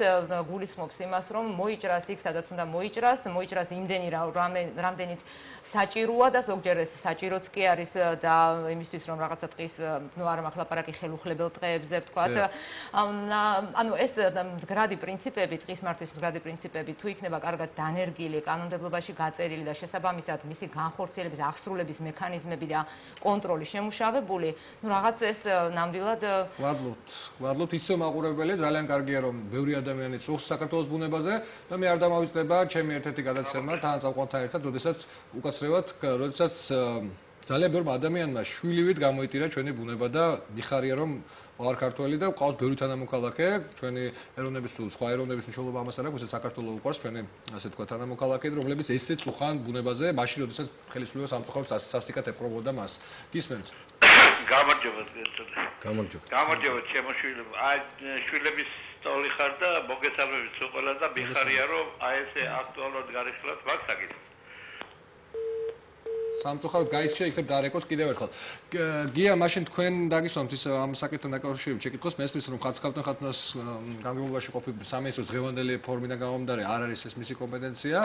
გულისხმობს იმას, რომ მოიჭრას იქ, სადაც უნდა მოიჭრას იმდენი რამდენიც საჭიროა და ზოგჯერ ეს საჭიროც კი არის და იმისთვის რომ რაღაცა ტყის, ნუ არა მაქვს ლაპარაკი ხელუხლებელ ტყეებზე, ვთქვათ. ანუ ეს მდგრადი პრინციპები, ტყის მართვის მდგრადი პრინციპები თუ იქნება კარგად დანერგილი, კანონმდებლობაში გაწერილი და შესაბამისად მისი განხორციელების, აღსრულების მექანიზმები და კონტროლი შემუშავებული, ნუ რაღაც ეს ნამდვილად ვადლობთ ისე მაყურებელია, ძალიან კარგია რომ ბევრი ადამიანი წუხს საქართველოს ბუნებაზე და მე არ დამავიწყდება ჩემი ერთ-ერთი გადაცემა თან წამყვანთან ერთად, როდესაც ძალიან ბევრ ადამიანმა შვილივით გამოიტირა ჩვენი ბუნება და მიხარია რომ ვარ ქართველი და ყავს ბევრი თანამოქალაქე, ჩვენი ეროვნების თუ სხვა ეროვნების მნიშვნელობა ამას არ აქვს, ეს საქართველოს უყვარს ჩვენი ასე თქვა თანამოქალაქეები, რომლებიც ესე წუხან ბუნებაზე, მაშინ როდესაც ხელისუფლება სამწუხაროდ სასტიკად ეპყრობოდა მას. გისმენთ? გამარჯობა შემოშვილება. აი შვილების სტოლი ხარ და მოგესალმებით უყველას და მიხარია რომ აი ესე აქტუალურად გარიშლოთ მაგ საკითხს. სამწუხაროდ გაიჩნია იქნებ დარეკოთ კიდევ ერთხელ. გია, მაშინ თქვენ დაგისვამთ ის ამ საკითხთან დაკავშირებით შეკითხვას, მესმის რომ ხათქალტონხათნას განმავლობაში ყოფილი სამინისტროს დღევანდელი ფორმიდან გამომდინარე არ არის ეს მისი კომპეტენცია.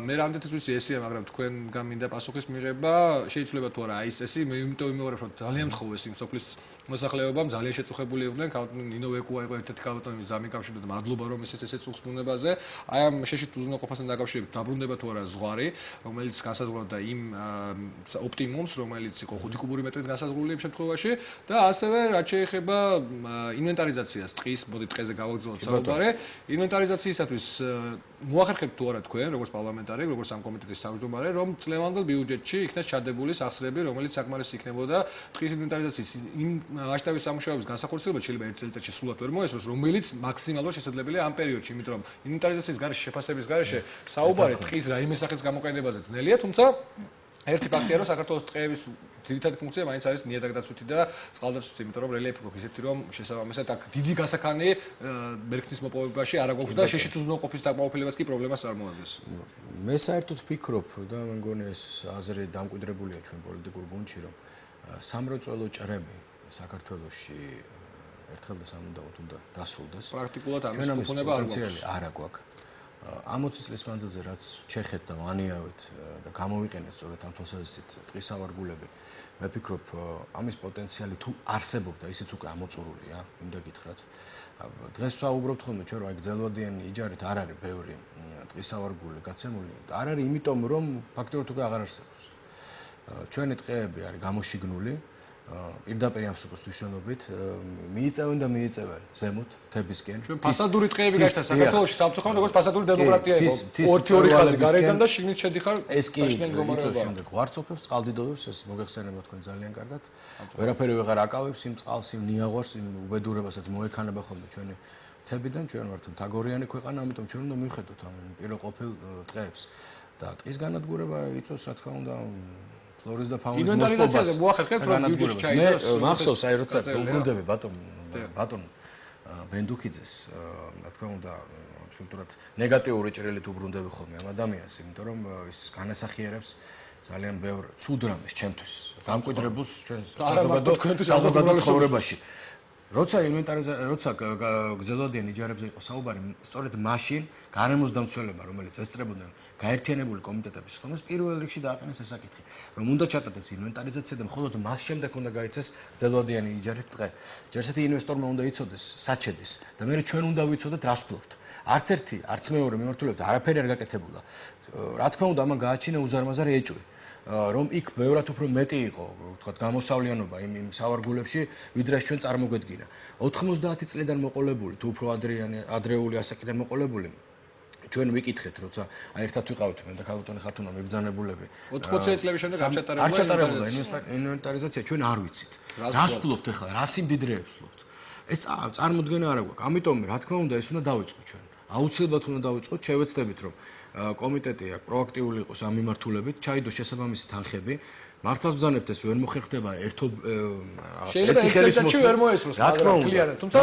მე რამდენიც ვიცი ესეა, მაგრამ თქვენ გამინდა პასუხის მიღება, შეიძლება თუ არა აი ეს მე იმიტომ ვიმეორებ რომ ძალიან მთხოვეს იმ სოფლის მოსახლეობამ, ძალიან შეწუხებული იყვნენ, ნინო ვეკუა იყო ერთ-ერთი ქალბატონი დამიკავშირდა და მადლობა რომ ეს ესე წუხს ბუნებაზე. აი ამ შეშით უზრუნველყოფასთან დაკავშირებით დაბრუნდება თუ არა ზღვარი, რომელიც განსაზღვრავდა იმ ოპტიმუმს, რომელიც იყო 5 კუბური მეტრით განსაზღვრული იმ შემთხვევაში და ასევე რაც შეეხება ინვენტარიზაციას, ტყის, მოდი ტყეზე გავაგრძელოთ საუბარი, ინვენტარიზაციისათვის მოახერხებთ თუ არა თქვენ, როგორც პარლამენტარი, როგორც ამ კომიტეტის თავმჯდომარე, რომ წლევანდელ ბიუჯეტში იქნეს ჩადებული სახსრები, რომელიც საკმარისი იქნებოდა ტყის ინვენტარიზაციის იმ მასშტაბის სამუშაოების განსახორციელებლად, შეიძლება ერთ წელიწადში სულად ვერ მოესწროს, რომელიც მაქსიმალურად შესაძლებელია ამ პერიოდში, იმიტომ რომ ინვენტარიზაციის გარეშე, შეფასების გარეშე საუბარი ტყის რაიმე სახის გამოყენებაზე ძნელია, თუმცა ერთი ფაქტია, რომ საქართველოს ტყეების ძირითადი ფუნქცია მაინც არის ნიადაგდაცვითი და წყალდაცვითი, იმიტომ რომ რელიეფი გვაქვს ისეთი, რომ შესაბამისად აქ დიდი გასაქანი მერქნის მოპოვებაში არ აგვაქვს და შეშით უზრუნველყოფის დაკმაყოფილებაც კი პრობლემას წარმოადგენს. მე საერთოდ ვფიქრობ და მე მგონი ეს აზრი დამკვიდრებულია ჩვენ პოლიტიკურ გუნდში, რომ სამრეწველო ჭრები საქართველოში ერთხელ და სამუდამოდ უნდა დასრულდეს. პრაქტიკულად ამის ფუნება არ გვაქვს. არა გვაქვს. 60 წლის მანძილზე რაც ჩეხეთ და ვანიავეთ და გამოვიყენეთ სწორედ ამ თვალსაზრისით ტყის სავარგულები, მე ვფიქრობ ამის პოტენციალი თუ არსებობდა, ისიც უკვე ამოწურულია, მინდა გითხრათ. დღეს ვსაუბრობთ ხოლმე ჩვენ, რომ აი გრძელვადიანი იჯარით არ არის ბევრი ტყის სავარგული გაცემული და არ არის იმიტომ, რომ ფაქტობრივად უკვე აღარ არსებობს. ჩვენი ტყეები არის გამოშიგნული პირდაპირ ამ სოფლის მნიშვნელობით მიიწევენ და მიიწევენ ზემოთ თებისკენ. ჩვენ ფასადური ტყეები გაიხსნა საქართველოში სამწუხაროდ როგორც ფასადური დემოკრატია იყო. ორი ხაზი გარედან და შიგნით შედიხარ ეს კი იწევს შემდეგ ვარცოფებს, წყალდიდობებს, ეს მოგეხსენება თქვენ ძალიან კარგად. ვერაფერი ვეღარ აკავებს იმ წყალს, იმ ნიაღვარს, იმ უბედურებასაც მოექანება ხოლმე ჩვენი თებიდან, ჩვენ ვართ მთაგორიანი ქვეყანა, ამიტომ ჩვენ უნდა მივხედოთ ამ პირველ ყოფილ ტყეებს და ტყის განადგურება იწვევს რა თქმა უნდა ფლორის და ფაუნის ინვენტარიზაციაზე მოახერხებთ რომ ბიუჯეტში ჩაიდოს. მე მახსოვს აი როცა უბრუნდები ბატონ ბენდუქიძეს რა თქმა უნდა აბსოლუტურად ნეგატიური ჭრილით უბრუნდები ხოლმე ამ ადამიანს, იმიტომ რომ ის განასახიერებს ძალიან ბევრ ცუდ რამეს ჩემთვის დამკვიდრებულს ჩვენ საზოგადო ცხოვრებაში. როცა გრძელვადიან იჯარებზე იყო საუბარი, სწორედ მაშინ გარემოს დამცველება, რომელიც ესწრებოდნენ გაერთიანებული კომიტეტების ხომას, პირველ რიგში დააყენეს ეს საკითხი, რომ უნდა ჩატარდეს ინვენტარიზაცია და მხოლოდ მას შემდეგ უნდა გაიცეს გრძელვადიანი იჯარით ტყე. ჯერ ესეთი ინვესტორმა უნდა იცოდეს საჩედის და მე ჩვენ უნდა ვიცოდეთ რას ფლობთ. არც ერთი, არც მეორე მიმართულებით არაფერი არ გაკეთებულა. რა თქმა უნდა, ამან გააჩინა უზარმაზარი ეჭვი. რომ იქ ბევრად უფრო მეტი იყო, ვთქვათ, გამოსავლიანობა იმ სავარგულებში, ვიდრე ჩვენ წარმოგვედგინა. 90 წლიდან მოყოლებული, თუ უფრო ადრეული ასაკიდან მოყოლებული, ჩვენ ვიკითხეთ, როცა ერთად ვიყავით მე და ქალბატონი ხათუნა მებრძანებულები. 80 წლების შემდეგ არ ჩატარებულა ინვენტარიზაცია, ჩვენ არ ვიცით. რას ფლობთ ახლა, რა სიმდიდრეებს ფლობთ. ეს წარმოდგენა არ აქვს. ამიტომ, რა თქმა უნდა, ეს უნდა დავიწყოთ ჩვენ. აუცილებლად უნდა დავიწყოთ, შევეცდებით, რომ კომიტეტი აქ პროაქტიული იყოს ამ მიმართულებით, ჩაიდოს შესაბამისი თანხები. მართლაც ვზანებთ ეს ვერ მოხერხდება ერთი ხელისმოსვლით ვერ მოესროს კლიანტ, თუმცა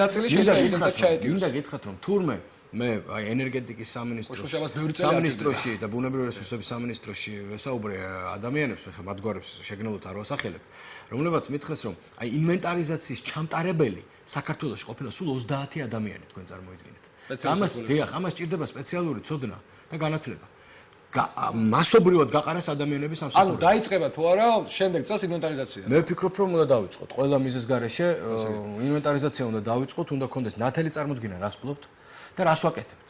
ნაწილი შეიძლება ისედაც ჩაეტიოს. მინდა გითხრათ, რომ თურმე მე აი ენერგეტიკის სამინისტროში და ბუნებრივი რესურსების სამინისტროში ვესაუბრე ადამიანებს, ხა მათგვარებს შეგნელოთ არ ვასახელებ, რომლებაც მითხრეს, რომ აი ინვენტარიზაციის ჩამტარებელი საქართველოში ყოფილა სულ 30 ადამიანი, თქვენ წარმოიდგინეთ. ამას ჭირდება სპეციალური ცოდნა და განათლება. მასობრივად გაყარეს ადამიანების ამ ანუ დაიწყება თუ არა შემდეგ წელს ინვენტარიზაცია. მე ვფიქრობ, რომ უნდა დავიწყოთ. ყველა მიზეზ გარეშე ინვენტარიზაცია უნდა დავიწყოთ, უნდა კონდეს ნათელი წარმოდგენა რას ფლობთ და რას ვაკეთებთ.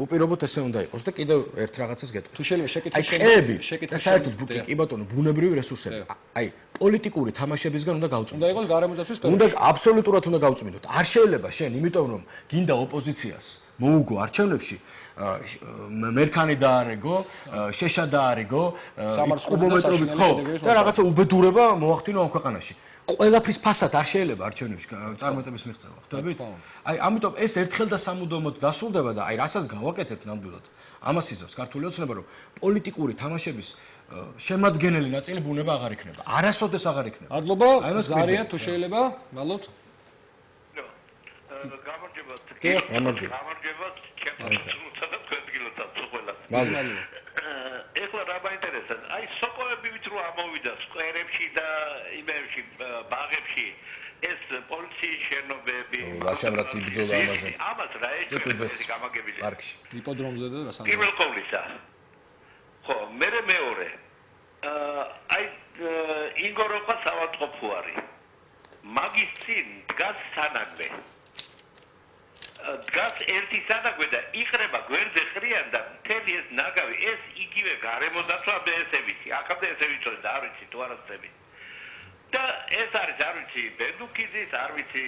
უპირობოდ ესე უნდა იყოს და კიდევ ერთ რაღაცას გეტყვით. თუ შეიძლება შეკითხები, საერთოდ კი ბატონო, ბუნებრივი რესურსები. აი, პოლიტიკური თამაშებისგან უნდა გავწმინდოთ. უნდა იყოს გარემოდაცვის სფეროში. უნდა აბსოლუტურად უნდა გავწმინდოთ. არ შეიძლება შენ, იმიტომ რომ გინდა ოპოზიციას მოუგო არჩევნებში, მერქანი დაარეგო, შეშა დაარეგო, კუბომეტრობით ხო და რაღაცა უბედურება მოახდინო ამ ქვეყანაში. ყველაფრის ფასად არ შეიძლება არჩევნებში წარმატების მიღწევა, ხვდებით? აი, ამიტომ ეს ერთხელ და სამუდამოდ დასრულდება და აი, რასაც გავაკეთებთ ნამდვილად. ამას იზავს ქართული ოცნება, რომ პოლიტიკური თამაშების შემადგენელი ნაწილი ბუნება აღარ იქნება. არასოდეს აღარ იქნება. მადლობა, ზარია თუ შეიძლება, მადლობთ. გამარჯობათ, ჩემთან თქვენგილოთაც ყველა. მადლობა. ეხლა რა მაინტერესებს? აი, სოკოებივით რო ამოვიდა სკვერებში და იმებში, ბაღებში ეს პოლიციის შენობები, ლაშავრაც იბრძოლა ამაზე. ამას რა ეჭვებია გამაგებილი? პარკში. იპოდრომზე და რასამე. პირველ ყოვლისა. ხო, მეორე. აი, ინგოროყა სავატყოფო არის. მაგის წინ დგას სანაგვე. დგას ერთი სანაგვე და იყრება გვერდზე ყრიან და მთელი ეს ნაგავი, ეს იგივე გარემოდაცვამდე ესე ვიცი, აქამდე ესე ვიცოდი და არ ვიცი თუ არა წები. და ეს არის არ ვიცი ბენდუქიძის, არ ვიცი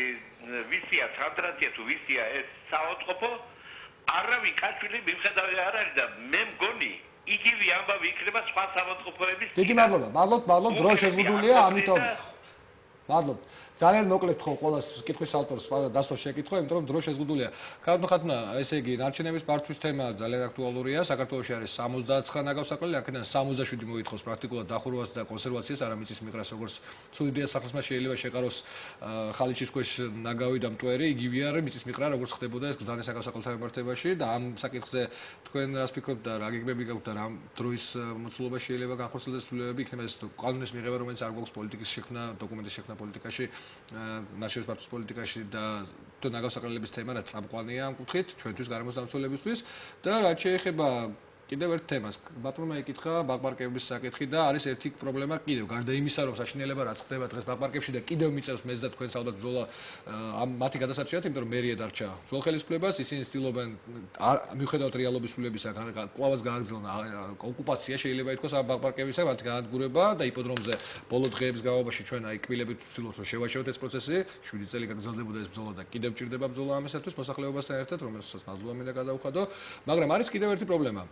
ვისია სანდრატია თუ ვისია ეს საავადმყოფო, არავინ კაცვილი მიმხედავი არ არის და მე მგონი იგივე ამბავი იქნება სხვა საავადმყოფოების. დიდი მადლობა, დრო შეზღუდულია, ამიტომ მადლობთ. ძალიან მოკლედ ხო ყოველას კითხვის ავტორს დასვა შეკითხვა, იმიტომ რომ დრო შეზღუდულია. ქართულ ხათნა, ესე იგი, ნარჩენების პართვის თემა ძალიან აქტუალურია. საქართველოში არის 79 ნაგავსაყრელი, აქედან 67 მოითხოვს პრაქტიკულად დახურვას და კონსერვაციას, არა მიწის მიღრას, როგორც ცუდი დიას სახელმწიფოს შეიძლება შეყაროს ხალიჩის ქვეშ ნაგავი და მტვერი, იგივე არის მიწის მიღრა, როგორც ხდებოდა ეს გზანის ნაგავსაყრელთა მიმართებაში და ამ საკითხზე თქვენ რას ფიქრობთ და რა გეგმები გაქვთ და რა დროის მოცულობა შეიძლება განხორციელდეს ცვლილებები, იქნება ეს კანონის მიღება, რომელიც არ გვაქვს პოლიტიკის შექმნა, დოკუმენტის შექმნა პოლიტიკაში, ნაშრომის პარტიის პოლიტიკაში და თუ ნაგავსაყრელების თემა რაც წამყვანია ამ კუთხით, ჩვენთვის გარემოს დამცველებისთვის და რაც შეეხება კიდევ ერთ თემას, ბატონმა ეკითხა ბაღ-პარკების საკითხი და არის ერთი პრობლემა კიდევ, გარდა იმისა, რომ საშინელება რაც ხდება დღეს ბაღ-პარკებში და კიდევ მიწევს მეც და თქვენ საუდათ ბრძოლა ამ მათი გადასარჩენად, იმიტომ რომ მერია დარჩა ძველ ხელისუფლებას, ისინი ცდილობენ მიუხედავად რეალობის სრულებისა, კლავაც გააგრძელონ ოკუპაცია, შეიძლება ითქვას ამ ბაღ-პარკებისა, მათი განადგურება და იპოდრომზე ბოლო დღეების განმავლობაში ჩვენ აი კბილებით ვცდილობთ რომ შევაჩეროთ ეს პროცესი, 7 წელი გაგრძელდებოდა ეს ბრძოლა და კიდევ ჭირდება ბრძოლა ამისათვის მოსახლეობასთან ერთად, რომელსაც მადლობა მინდა გადაუხადო, მაგრამ არის კიდევ ერთი პრობლემა.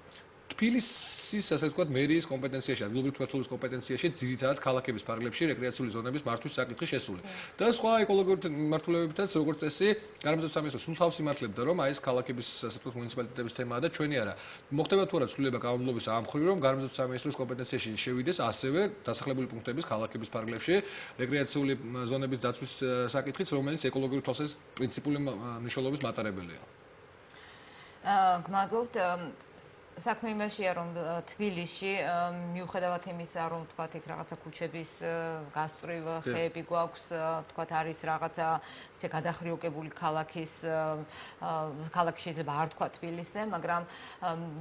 თბილისის, ასე ვთქვათ, მერიის კომპეტენციაში, ადგილობრივი თვითმმართველობის კომპეტენციაში ძირითადად ქალაქების ფარგლებში რეკრეაციული ზონების მართვის საკითხი შესული. და სხვა ეკოლოგიური მიმართულებებითაც, როგორც წესი, გარემოს სამინისტრო სულ თავს იმართლებდა, რომ აი ეს ქალაქების, ასე ვთქვათ, მუნიციპალიტეტების თემაა და ჩვენი არა. მოხდება თუ არა ცვლილება კანონმდებლობის ამ მხრივ, რომ გარემოს სამინისტროს კომპეტენციაში შევიდეს ასევე დასახლებული პუნქტების ქალაქების ფარგლებში რეკრეაციული ზონების დაცვის საკითხიც, რომელიც ეკოლოგიური თვალსაზრისით პრინციპული მნიშვნელობის მატარებელია. გმადლობთ. საქმე იმაშია, რომ თბილისში მიუხედავად იმისა, რომ თქვათ იქ რაღაცა ქუჩების გასწვრივ ხეები გვაქვს, თქვათ არის რაღაცა ისე გადახრიოკებული ქალაქი შეიძლება არ თქვა თბილისზე, მაგრამ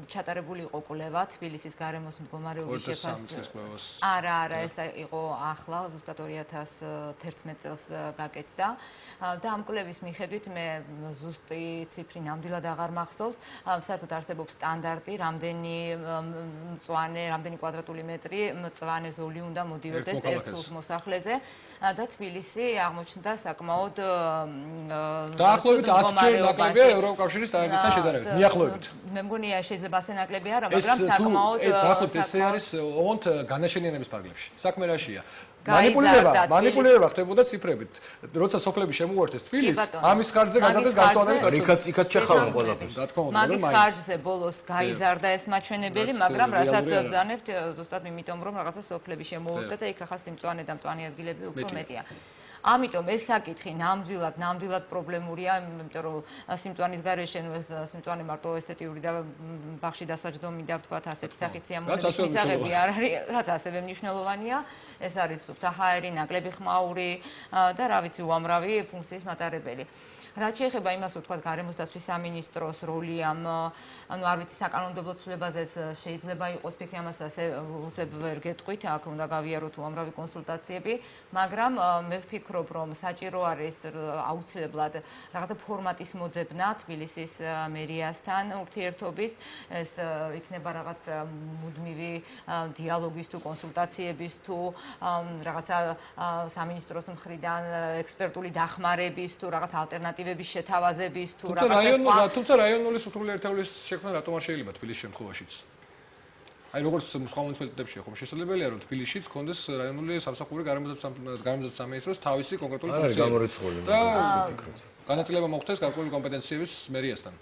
ჩატარებული იყო კვლევა თბილისის გარემოს მდგომარეობის შეფასებას. არა, ეს იყო ახლა, ზუსტად 2011 წელს გაკეთდა და ამ კვლევის მიხედვით მე ზუსტი ციფრი ნამდვილად აღარ მახსოვს, საერთოდ არსებობს სტანდარტი რამდენი მწვანე, რამდენი კვადრატული მეტრი მწვანე ზოლი უნდა მოდიოდეს ერთ სულ მოსახლეზე და თბილისი აღმოჩნდა საკმაოდ დაახლოებით 10 ჯერ ნაკლებია ევროკავშირის სტანდარტთან შედარებით. მიახლოებით. მე მგონია შეიძლება ასე ნაკლებია არა, მაგრამ საკმაოდ დაახლოებით ესე არის ოღონდ განაშენიანების ფარგლებში. საქმე რაშია? манипулირება ხდებოდა ციფრებით. როცა სოფლები შემოუერთეს თბილისს, ამის ხარჯზე გაზარდეს განწვანების არჩევანი. იქაც ჩეხავენ ყველაფერს. რა თქმა უნდა, მაგის ხარჯზე ბოლოს გაიზარდა ეს მაჩვენებელი, მაგრამ რასაც ბრძანებთ, ზუსტად იმიტომ რომ რაღაცა სოფლები შემოუერთდა და იქ ახლა სიმწვანე და მწვანე ადგილები უფრო მეტია. ამიტომ ეს საკითხი ნამდვილად პრობლემურია, იმიტომ რომ სიმწვანის გარეშე სიმწვანე მარტო ესთეტიური და ბაღში დასაჯდომი და ვთქვათ ასეთი სახით სიამოვნების მისაღები არ არის, რაც ასევე მნიშვნელოვანია. ეს არის სუფთა ჰაერი, ნაკლები ხმაური და რა ვიცი, უამრავი ფუნქციის მატარებელი. რაც შეეხება იმას, რომ თქვათ გარემოს დაცვის სამინისტროს როლი ამ, ანუ არ ვიცი, საკანონმდებლო ცვლილებაზეც შეიძლება იყოს ფიქრი, ამას ასე უცებ ვერ გეტყვით, აქ უნდა გავიაროთ უამრავი კონსულტაციები, მაგრამ მე ვფიქრობ, რომ საჭირო არის აუცილებლად რაღაცა ფორმატის მოძებნა თბილისის მერიასთან ურთიერთობის, ეს იქნება რაღაც მუდმივი დიალოგის თუ კონსულტაციების თუ რაღაცა სამინისტროს მხრიდან ექსპერტული დახმარების თუ რაღაც ალტერნატივების შეთავაზების თუ რაღაცა თუმცა რაიონული სრული ერთეულის შექმნა რატომ არ შეიძლება თბილისის შემთხვევაშიც? აი როგორც სხვა მუნიციპალიტეტებში ხომ შესაძლებელია რომ თბილისშიც კონდეს რაიონული სამსახური გარემოს სამინისტროს თავისი კონკრეტული ფუნქცია. არის გამორიცხული და განაწილება მოხდეს გარკვეული კომპეტენციების მერიასთან.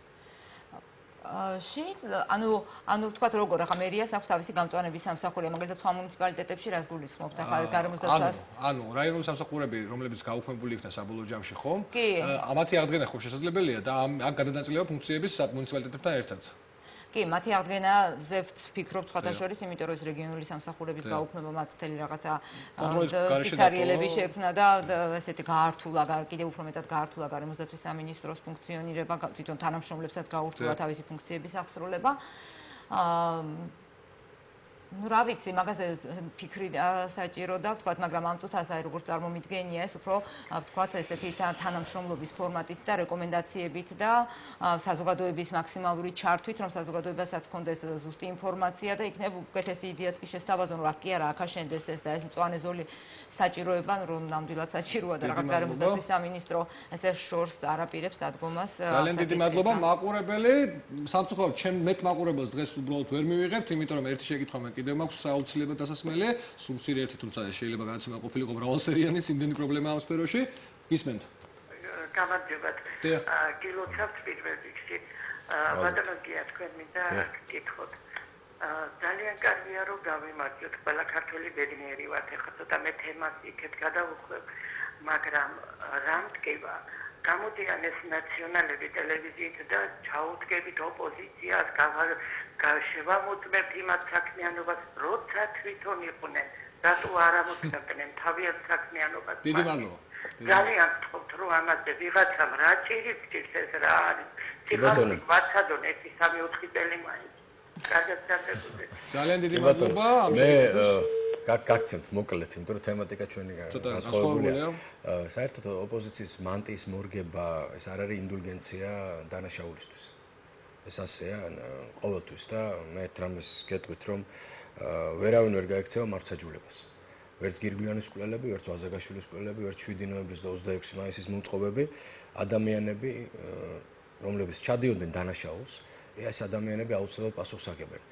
ანუ ვთქვათ როგორ, ახლა მერიას აქვს თავისი გამწვანების სამსახური, მაგალითად სხვა მუნიციპალიტეტებში რას გულისხმობთ, ახლა გარემოს დაცვას? ანუ რაიონული სამსახურები, რომლებიც გაუქმებული იქნა საბოლოო ჯამში, ხომ? ამათი აღდგენა ხომ შესაძლებელია და აქ გადანაწილება ფუნქციების მუნიციპალიტეტებთან ერთად. კი, მათი აღდგენაზე ვფიქრობ სხვათა შორის, იმიტომ რომ ეს რეგიონული სამსახურების გაუქმება მას მთელი რაღაცა სიცარიელები შექმნა და ესეთი გაართულა, კიდევ უფრო მეტად გაართულა გარემოს დაცვის სამინისტროს ფუნქციონირება, თვითონ თანამშრომლებსაც გაურთულა თავისი ფუნქციების აღსრულება. ну რა ვიცი, მაგაზე ფიქრი საჭირო და ვთქვათ, მაგრამ ამ წუთას აი როგორც წარმომიდგენია ეს უფრო ვთქვათ ესეთი თანამშრომლობის ფორმატით და რეკომენდაციებით და საზოგადოების მაქსიმალური ჩართვით, რომ საზოგადოებასაც ჰქონდეს ზუსტი ინფორმაცია და იქნებ უკეთესი იდეაც კი შესთავაზონ, რა კი არა, აქ აშენდეს ეს და ეს მწვანე ზოლი საჭიროება, რომ ნამდვილად საჭიროა და რაღაც გარემოს დაცვის სამინისტრო ესე შორს არაპირებს დადგომას. ძალიან დიდი მადლობა, მაყურებელი, სამწუხაროდ ჩემ მეტ მაყურებელს დღეს უბრალოდ ვერ მივიღებთ, იმიტომ რომ ერთი შეკითხვა მე კიდევ მაქვს საოცრებად დასასმელი, სულ მცირე ერთი, თუმცა შეიძლება განაცემა ყოფილიყო მრავალსერიანი იმდენი პრობლემა ამ სფეროში. გისმენთ? გამარჯობათ. გილოცავთ პირველ რიგში. ბატონო გია თქვენ მინდა გითხოთ. ძალიან კარგია რომ გავიმარჯვოთ ყველა ქართველი ბედნიერი ვართ. ეხლა ცოტა მე თემას იქეთ გადავუხვევ, მაგრამ რა მტკივა გამოდიან ეს ნაციონალები ტელევიზიით და ჩაუდგებით ოპოზიციას, შევამოწმებთ იმათ საქმიანობას, როცა თვითონ იყვნენ, რატო არ ამოწმებდნენ თავიანთ საქმიანობას. დიდი მადლობა. ძალიან გთხოვთ რომ ამაზე ვიღაცამ რა ჭირიც ეს რა არის. სიხარული ვაცადონ 1-3-4 წელი მაინც. ძალიან დიდი მადლობა. მე გაგცემთ მოკლედ, იმიტომ რომ თემატიკა ჩვენი განსხვავებულია. საერთოდ ოპოზიციის მანტიის მორგება ეს არ არის ინდულგენცია დანაშაულისთვის. ეს ასეა ყოველთვის და მე ერთ რამეს გეტყვით რომ ვერავინ ვერ გაექცევა მართლმსაჯულებას. ვერც გირგვლიანის კვლელები, ვერც ვაზაგაშვილის კვლელები, ვერც 7 ნოემბრის და 26 მაისის მომწყობები, ადამიანები, რომლებიც ჩადიოდნენ დანაშაულს, ეს ადამიანები აუცილებლად პასუხს აგებენ.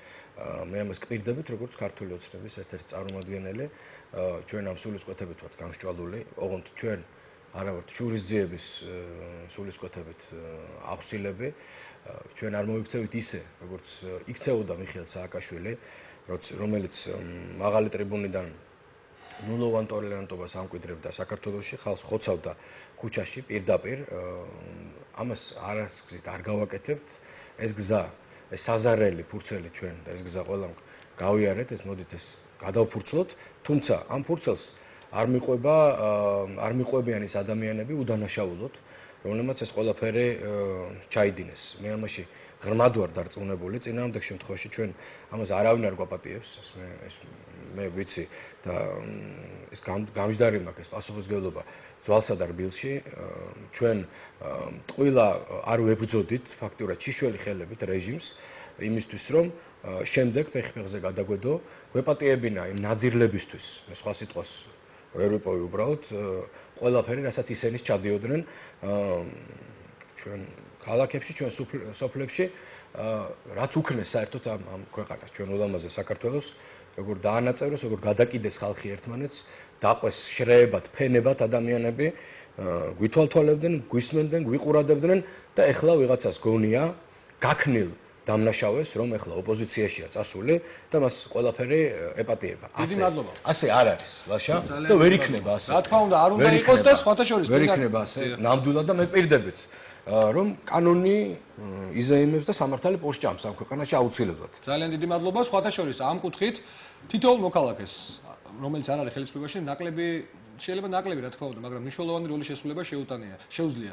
მე ამას გპირდებით, როგორც ქართული ოცნების ერთ-ერთი წარმომადგენელი, ჩვენ ამ სულისკვეთებით ვართ გამსჭვალული, ოღონდ ჩვენ არა ვართ შურისძიების სულისკვეთებით ახსილები, ჩვენ არ მოიქცევით ისე, როგორც იქცეოდა მიხეილ სააკაშვილი, რომელიც მაღალი ტრიბუნიდან ნულოვან ტოლერანტობას ამკვიდრებდა საქართველოში, ხალხს ხოცავდა ქუჩაში პირდაპირ, ამას არასგზით არ გავაკეთებთ, ეს გზა, ეს საზარელი ფურცელი ჩვენ და ეს გზა ყველამ გავიარეთ, ეს მოდით ეს გადავფურცლოთ, თუმცა ამ ფურცელს არ მიყვებიან ის ადამიანები უდანაშაულოდ, რომლებმაც ეს ყველაფერი ჩაიდინეს. მე ამაში ღრმად ვარ დარწმუნებული, წინააღმდეგ შემთხვევაში ჩვენ ამას არავინ არ გვაპატიებს, მე ვიცი და ეს გამჯდარი მაქვს ეს პასუხისმგებლობა ძვალსა და რბილში, ჩვენ ტყუილა არ ვებრძოდით ფაქტურად შიშველი ხელებით რეჟიმს იმისთვის რომ შემდეგ ფეხზე გადაგვედო, გვეპატიებინა იმ ნაძირლებისთვის, მე სხვა სიტყვას ვერ ვიპოვი უბრალოდ ყველაფერი, რასაც ისინი ჩადიოდნენ ჩვენ ქალაქებში, ჩვენ სოფლებში, რაც უქნეს საერთოდ ამ ქვეყანას, ჩვენ ულამაზე საქართველოს, როგორ დაანაწევროს, როგორ გადაკიდეს ხალხი ერთმანეთს, დაყვეს შრეებად, ფენებად ადამიანები, გვითვალთვალებდნენ, გვისმენდნენ, გვიყურადებდნენ და ეხლა ვიღაცას გონია გაქნილ დამნაშავეს, რომ ეხლა ოპოზიციაშია წასული და მას ყველაფერი ეპატიება. დიდი მადლობა. ასე არ არის, ლაშა, და ვერ იქნება ასე. რა თქმა უნდა, არ უნდა იყოს და სხვათა შორის ვერ იქნება ასე. ნამდვილად და მე პირდებით, რომ კანონი იზეიმებს და სამართალი პოსტჭამს ამ ქვეყანაში აუცილებლად. ძალიან დიდი მადლობა. სხვათა შორის ამ კუთხით თითოეულ მოქალაქეს, რომელიც არ არის ხელისუფლებაში, შეიძლება ნაკლები რა თქმა უნდა, მაგრამ მნიშვნელოვანი როლის შესრულება შეუძლია.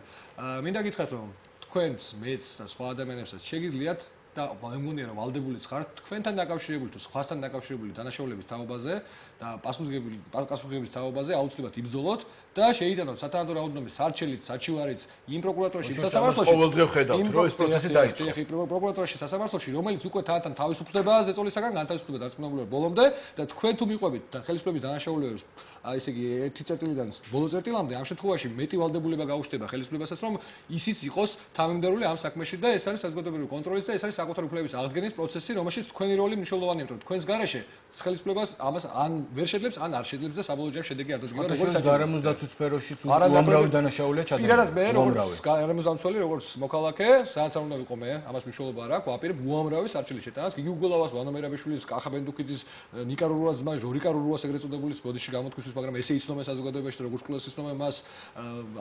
მინდა გითხრათ, რომ თქვენს, მეც და სხვა ადამიანებსაც შეგიძლიათ და მე მგონია რომ ვალდებულიც ხართ თქვენთან დაკავშირებული თუ სხვასთან დაკავშირებული დანაშაულების თაობაზე და პასუხისმგებლობის თაობაზე აუცილებლად იბრძოლოთ და შეიტანოთ სათანადო რაოდენობის სარჩელიც, საჩივარიც იმ პროკურატურაში, სასამართლოში. ყოველდღე ხედავთ, რომ ეს პროცესი დაიწყო. პროკურატურაში, სასამართლოში, რომელიც უკვე თანთან თავისუფლებაა ზეწოლისაგან განთავისუფლება დარწმუნებული ბოლომდე და თქვენ თუ მიყვებით ხელისუფლების დანაშაულებს, ესე იგი ერთი წერტილიდან ბოლო წერტილამდე, ამ შემთხვევაში მეტი ვალდებულება გაუჩნდება ხელისუფლებასაც, რომ ისიც იყოს თანამიმდევრული ამ საქმეში და ეს არის საზოგადოებრივი კონტროლის და ეს არის საკუთარი უფლებების აღდგენის პროცესი, რომელშიც თქვენი როლი მნიშვნელოვანია, იმიტომ რომ თქვენს გარეშე ხელისუფლებას ამას ან ვერ შეძლებს, ან არ შეძლებს და საბოლოო ჯამში შედეგი არ დადგება. როგორც გარემოს დაცვის სფეროშიც უამრავი დანაშაულია ჩადენილი. პირადად მე როგორც გარემოს დამცველი, როგორც მოქალაქე, სადაც არ უნდა ვიყო მე, ამას მნიშვნელობა არ აქვს, ვაპირებ უამრავი სარჩელის შეტანას, გიგი უგულავას, ვანო მერაბიშვილის, კახა ბენდუკიძის, ნიკა რურუას ძმა, ჟორიკა რურუას ეგრეთ წოდებულის ბოდიში გამოთქვისთვის, მაგრამ ესე იცნობენ საზოგადოებაში, როგორც კლასს იცნობენ მას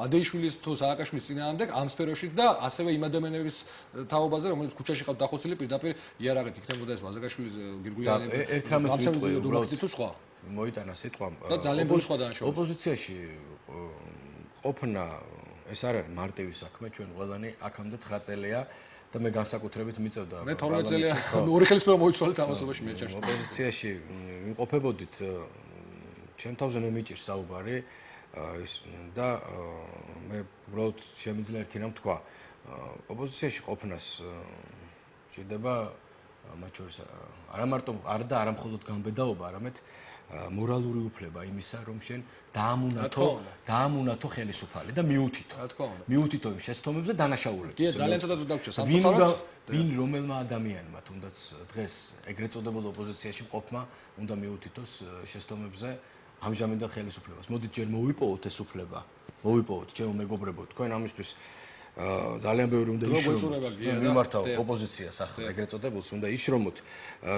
ადეიშვილის თუ სააკაშვილის წინააღმდეგ ამ სფეროშიც და ასევე იმ ადამიანების თაობაზე, რომელიც ქუჩაში ყავთ დახოცილი პირდაპირ იარაღით იქნებოდა ეს ვაზაგაშვილის გირგულიანი. ერთ რამეს ვიტყვი, უბრალოდ თუ სხვა მოიტანა სიტყვა. და ძალიან ბევრი სხვა დანაშაული. ოპოზიციაში ყოფნა ეს არ არის მარტივი საქმე, ჩვენ ყველანი აქამდე 9 წელია და მე განსაკუთრებით მიწევდა. მე 12 წელია ორი ხელისუფლება მოიცვალეთ ამასობაში მე ჩემში. ოპოზიციაში იმყოფებოდით, ჩემ თავზე მე მიჭირს საუბარი და მე უბრალოდ შემიძლია ერთი რამ თქვა. ოპოზიციაში ყოფნას ჭირდება მათ შორის არა მარტო არ და არა მხოლოდ გამბედაობა, არამედ მორალური უფლება იმისა, რომ შენ დაამუნათო ხელისუფალი და მიუთითო იმ შეცდომებზე დანაშაულებს. კი, ძალიან ცოტა დაგვრჩა სამწუხაროდ. ვინ რომელმა ადამიანმა თუნდაც დღეს ეგრეთ წოდებულ ოპოზიციაში მყოფმა უნდა მიუთითოს შეცდომებზე ამჟამინდელ ხელისუფლებას. მოდით ჯერ მოვიპოვოთ ეს უფლება. მოვიპოვოთ, ჩემო მეგობრებო, თქვენ ამისთვის ძალიან ბევრი უნდა იშრომოთ. მიმართავ ოპოზიციას ახლა ეგრეთ წოდებულს უნდა იშრომოთ,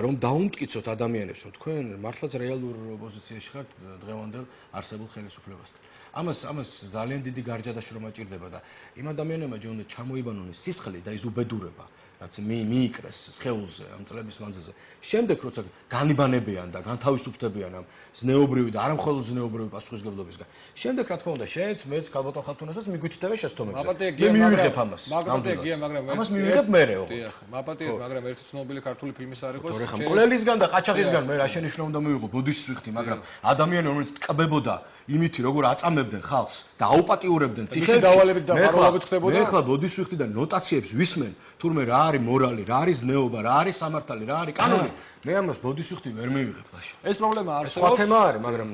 რომ დაუმტკიცოთ ადამიანებს, რომ თქვენ მართლაც რეალურ ოპოზიციაში ხართ დღევანდელ არსებულ ხელისუფლებასთან. ამას ძალიან დიდი გარჯადაშრომა ჭირდება და იმ ადამიანებმა ჯერ უნდა ჩამოიბანონ ის სისხლი და ის უბედურება, რაც მიიკრეს სხეულზე ამ წლების მანძილზე. შემდეგ როცა განიბანებიან და განთავისუფდებიან ამ ზნეობრივი და არა მხოლოდ ზნეობრივი პასუხისგებლობისგან. შემდეგ რა თქმა უნდა, შენც, მეც, ქალბატონ ხათუნასაც მიგვითხდება შეცდომებზე. მე მივიღებ ამას. მაგრამ ამას მივიღებ მერე, ოღონდ. დიახ, მაპატიეთ, მაგრამ ერთი ცნობილი ქართული ფილმის არ იყოს. მკვლელისგან და ყაჩაღისგან მე რა შენიშვნა უნდა მივიღო, ბოდიშს ვიხდი, მაგრამ ადამიანები რომელიც ტკბებოდა იმითი, როგორ აწამებდნენ ხალხს და აუპატიურებდნენ ციხეებში. დავალებით და მაღლობით ხდებოდა. მე ხლა ბოდიშს ვიხდი და ნოტაციებს ვისმენ, თურმე რა არის მორალი, რა არის ზნეობა, რა არის სამართალი, რა არის კანონი. მე ამას ბოდიშს ვიხდი ვერ მივიღებ ბაში. ეს პრობლემა არსებობს. სხვა თემა არის, მაგრამ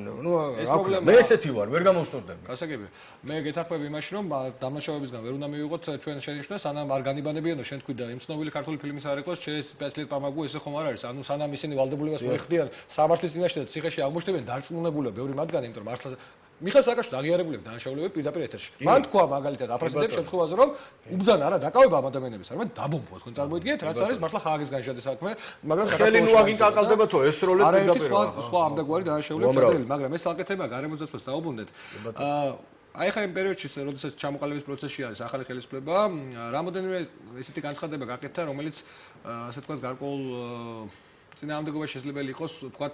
ეს პრობლემა მე ესეთი ვარ, ვერ გამოვსწორდები. გასაგებია. მე გეთახმები იმაში, რომ დამნაშავებისგან ვერ უნდა მივიღოთ ჩვენ შენიშვნას, სანამ არ განიბანებიანო შენ თქვი და იმ ცნობილი ქართული ფილმის არ იყოს, შეესპეციალისტ პამაგუ ესე ხომ არ არის. ანუ სანამ ისინი ვალდებულებას მოიხდიან სამართლის წინაშე და ციხეში აღმოჩნდებიან, დარწმუნებულია ბევრი მათგანი, იმიტომ რომ მართლა მიხეილ სააკაშვილს აღიარებულები დანაშაულებები პირდაპირ ეთერში. მან თქვა მაგალითად აფრაზიდებს შემთხვევაზე, რომ უბძანა არა დაკავება ამ ადამიანების, არამედ დაბომბვა. თქვენ წარმოიდგინეთ, რაც არის მართლა ხააგის განშადი საქმე, მაგრამ ხელი ნუ აგინ კაკალდება თუ ეს როლი პირდაპირ. სხვა ამდაგვარი დანაშაულები ჩადენილი, მაგრამ ეს საკეთება გარემოძაცვას დაუბრუნდეთ. აი ხა იმ პერიოდში, როდესაც ჩამოყალიბების პროცესში არის ახალი ხელისუფლება, რამოდენიმე ესეთი განცხადება გაკეთდა, რომელიც ასე თქვა გარკვეულ წინააღმდეგობაში შესაძლებელი იყოს, თქვა